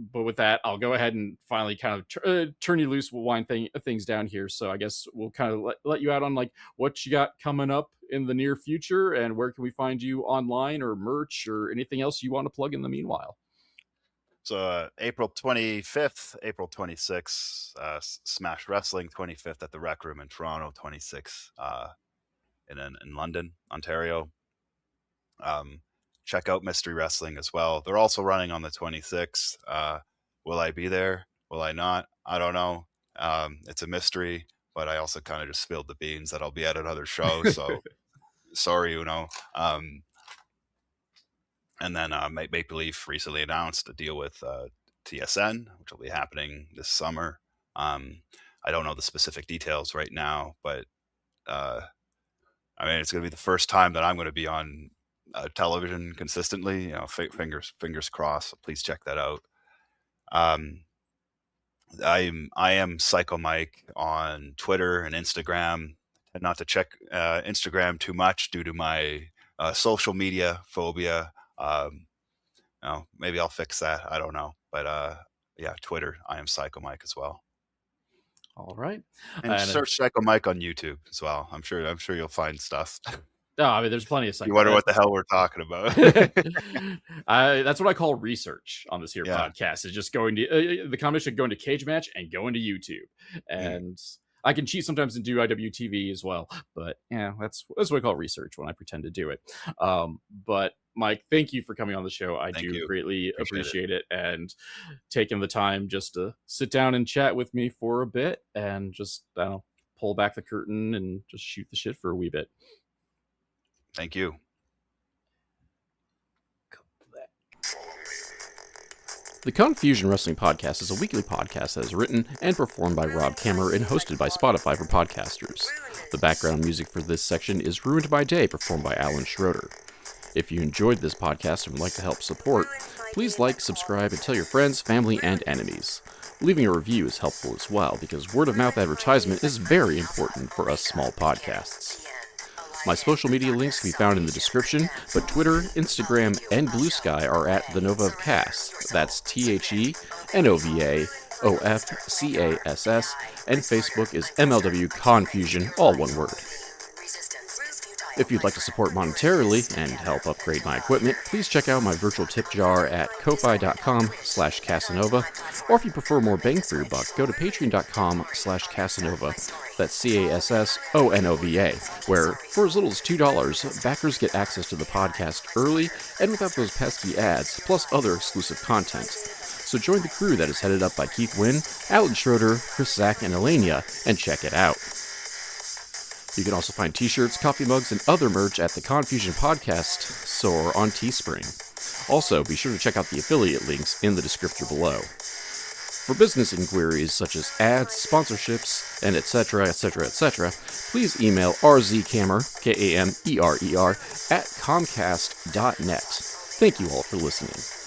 But with that, I'll go ahead and finally kind of turn you loose. We'll wind things down here. So I guess we'll kind of let you out on like what you got coming up in the near future, and where can we find you online or merch or anything else you want to plug in the meanwhile. So April 25th, April 26th, Smash Wrestling, 25th at the Rec Room in Toronto, 26th in London, Ontario. Check out Mystery Wrestling as well. They're also running on the 26th. Will I be there? Will I not? I don't know. It's a mystery, but I also kind of just spilled the beans that I'll be at another show. So sorry, Uno. And then Maple Leaf recently announced a deal with TSN, which will be happening this summer. I don't know the specific details right now, but I mean, it's going to be the first time that I'm going to be on television consistently. Fingers crossed. So please check that out. I am Psycho Mike on Twitter and Instagram. And not to check Instagram too much due to my social media phobia. Maybe I'll fix that. I don't know. But Twitter, I am Psycho Mike as well. All right. And search Psycho Mike on YouTube as well. I'm sure you'll find stuff. No, I mean, there's plenty of Psycho. You wonder what the hell we're talking about. That's what I call research on this here podcast. Is just going to the combination of going to Cage Match and going to YouTube. And I can cheat sometimes and do IWTV as well. But that's what I call research when I pretend to do it. But Mike, thank you for coming on the show. I do greatly appreciate it, and taking the time just to sit down and chat with me for a bit, and just pull back the curtain and just shoot the shit for a wee bit. Thank you. The Confusion Wrestling Podcast is a weekly podcast that is written and performed by Rob Kammer and hosted by Spotify for podcasters. The background music for this section is Ruined by Day, performed by Alan Schroeder. If you enjoyed this podcast and would like to help support, Please like, subscribe, and tell your friends, family, and enemies. Leaving a review is helpful as well, because word-of-mouth advertisement is very important for us small podcasts. My social media links can be found in the description, but Twitter, Instagram, and Blue Sky are at The Nova of Cass. That's TheNovaofCass, and Facebook is MLW Confusion, all one word. If you'd like to support monetarily and help upgrade my equipment, please check out my virtual tip jar at ko-fi.com/Casanova, or if you prefer more bang for your buck, go to patreon.com/Casanova, that's CASSONOVA, where for as little as $2, backers get access to the podcast early and without those pesky ads, plus other exclusive content. So join the crew that is headed up by Keith Wynn, Alan Schroeder, Chris Zach, and Elenia, and check it out. You can also find t-shirts, coffee mugs, and other merch at the Confusion Podcast store on Teespring. Also, be sure to check out the affiliate links in the description below. For business inquiries such as ads, sponsorships, and etc., please email rzkamer, Kamer, at comcast.net. Thank you all for listening.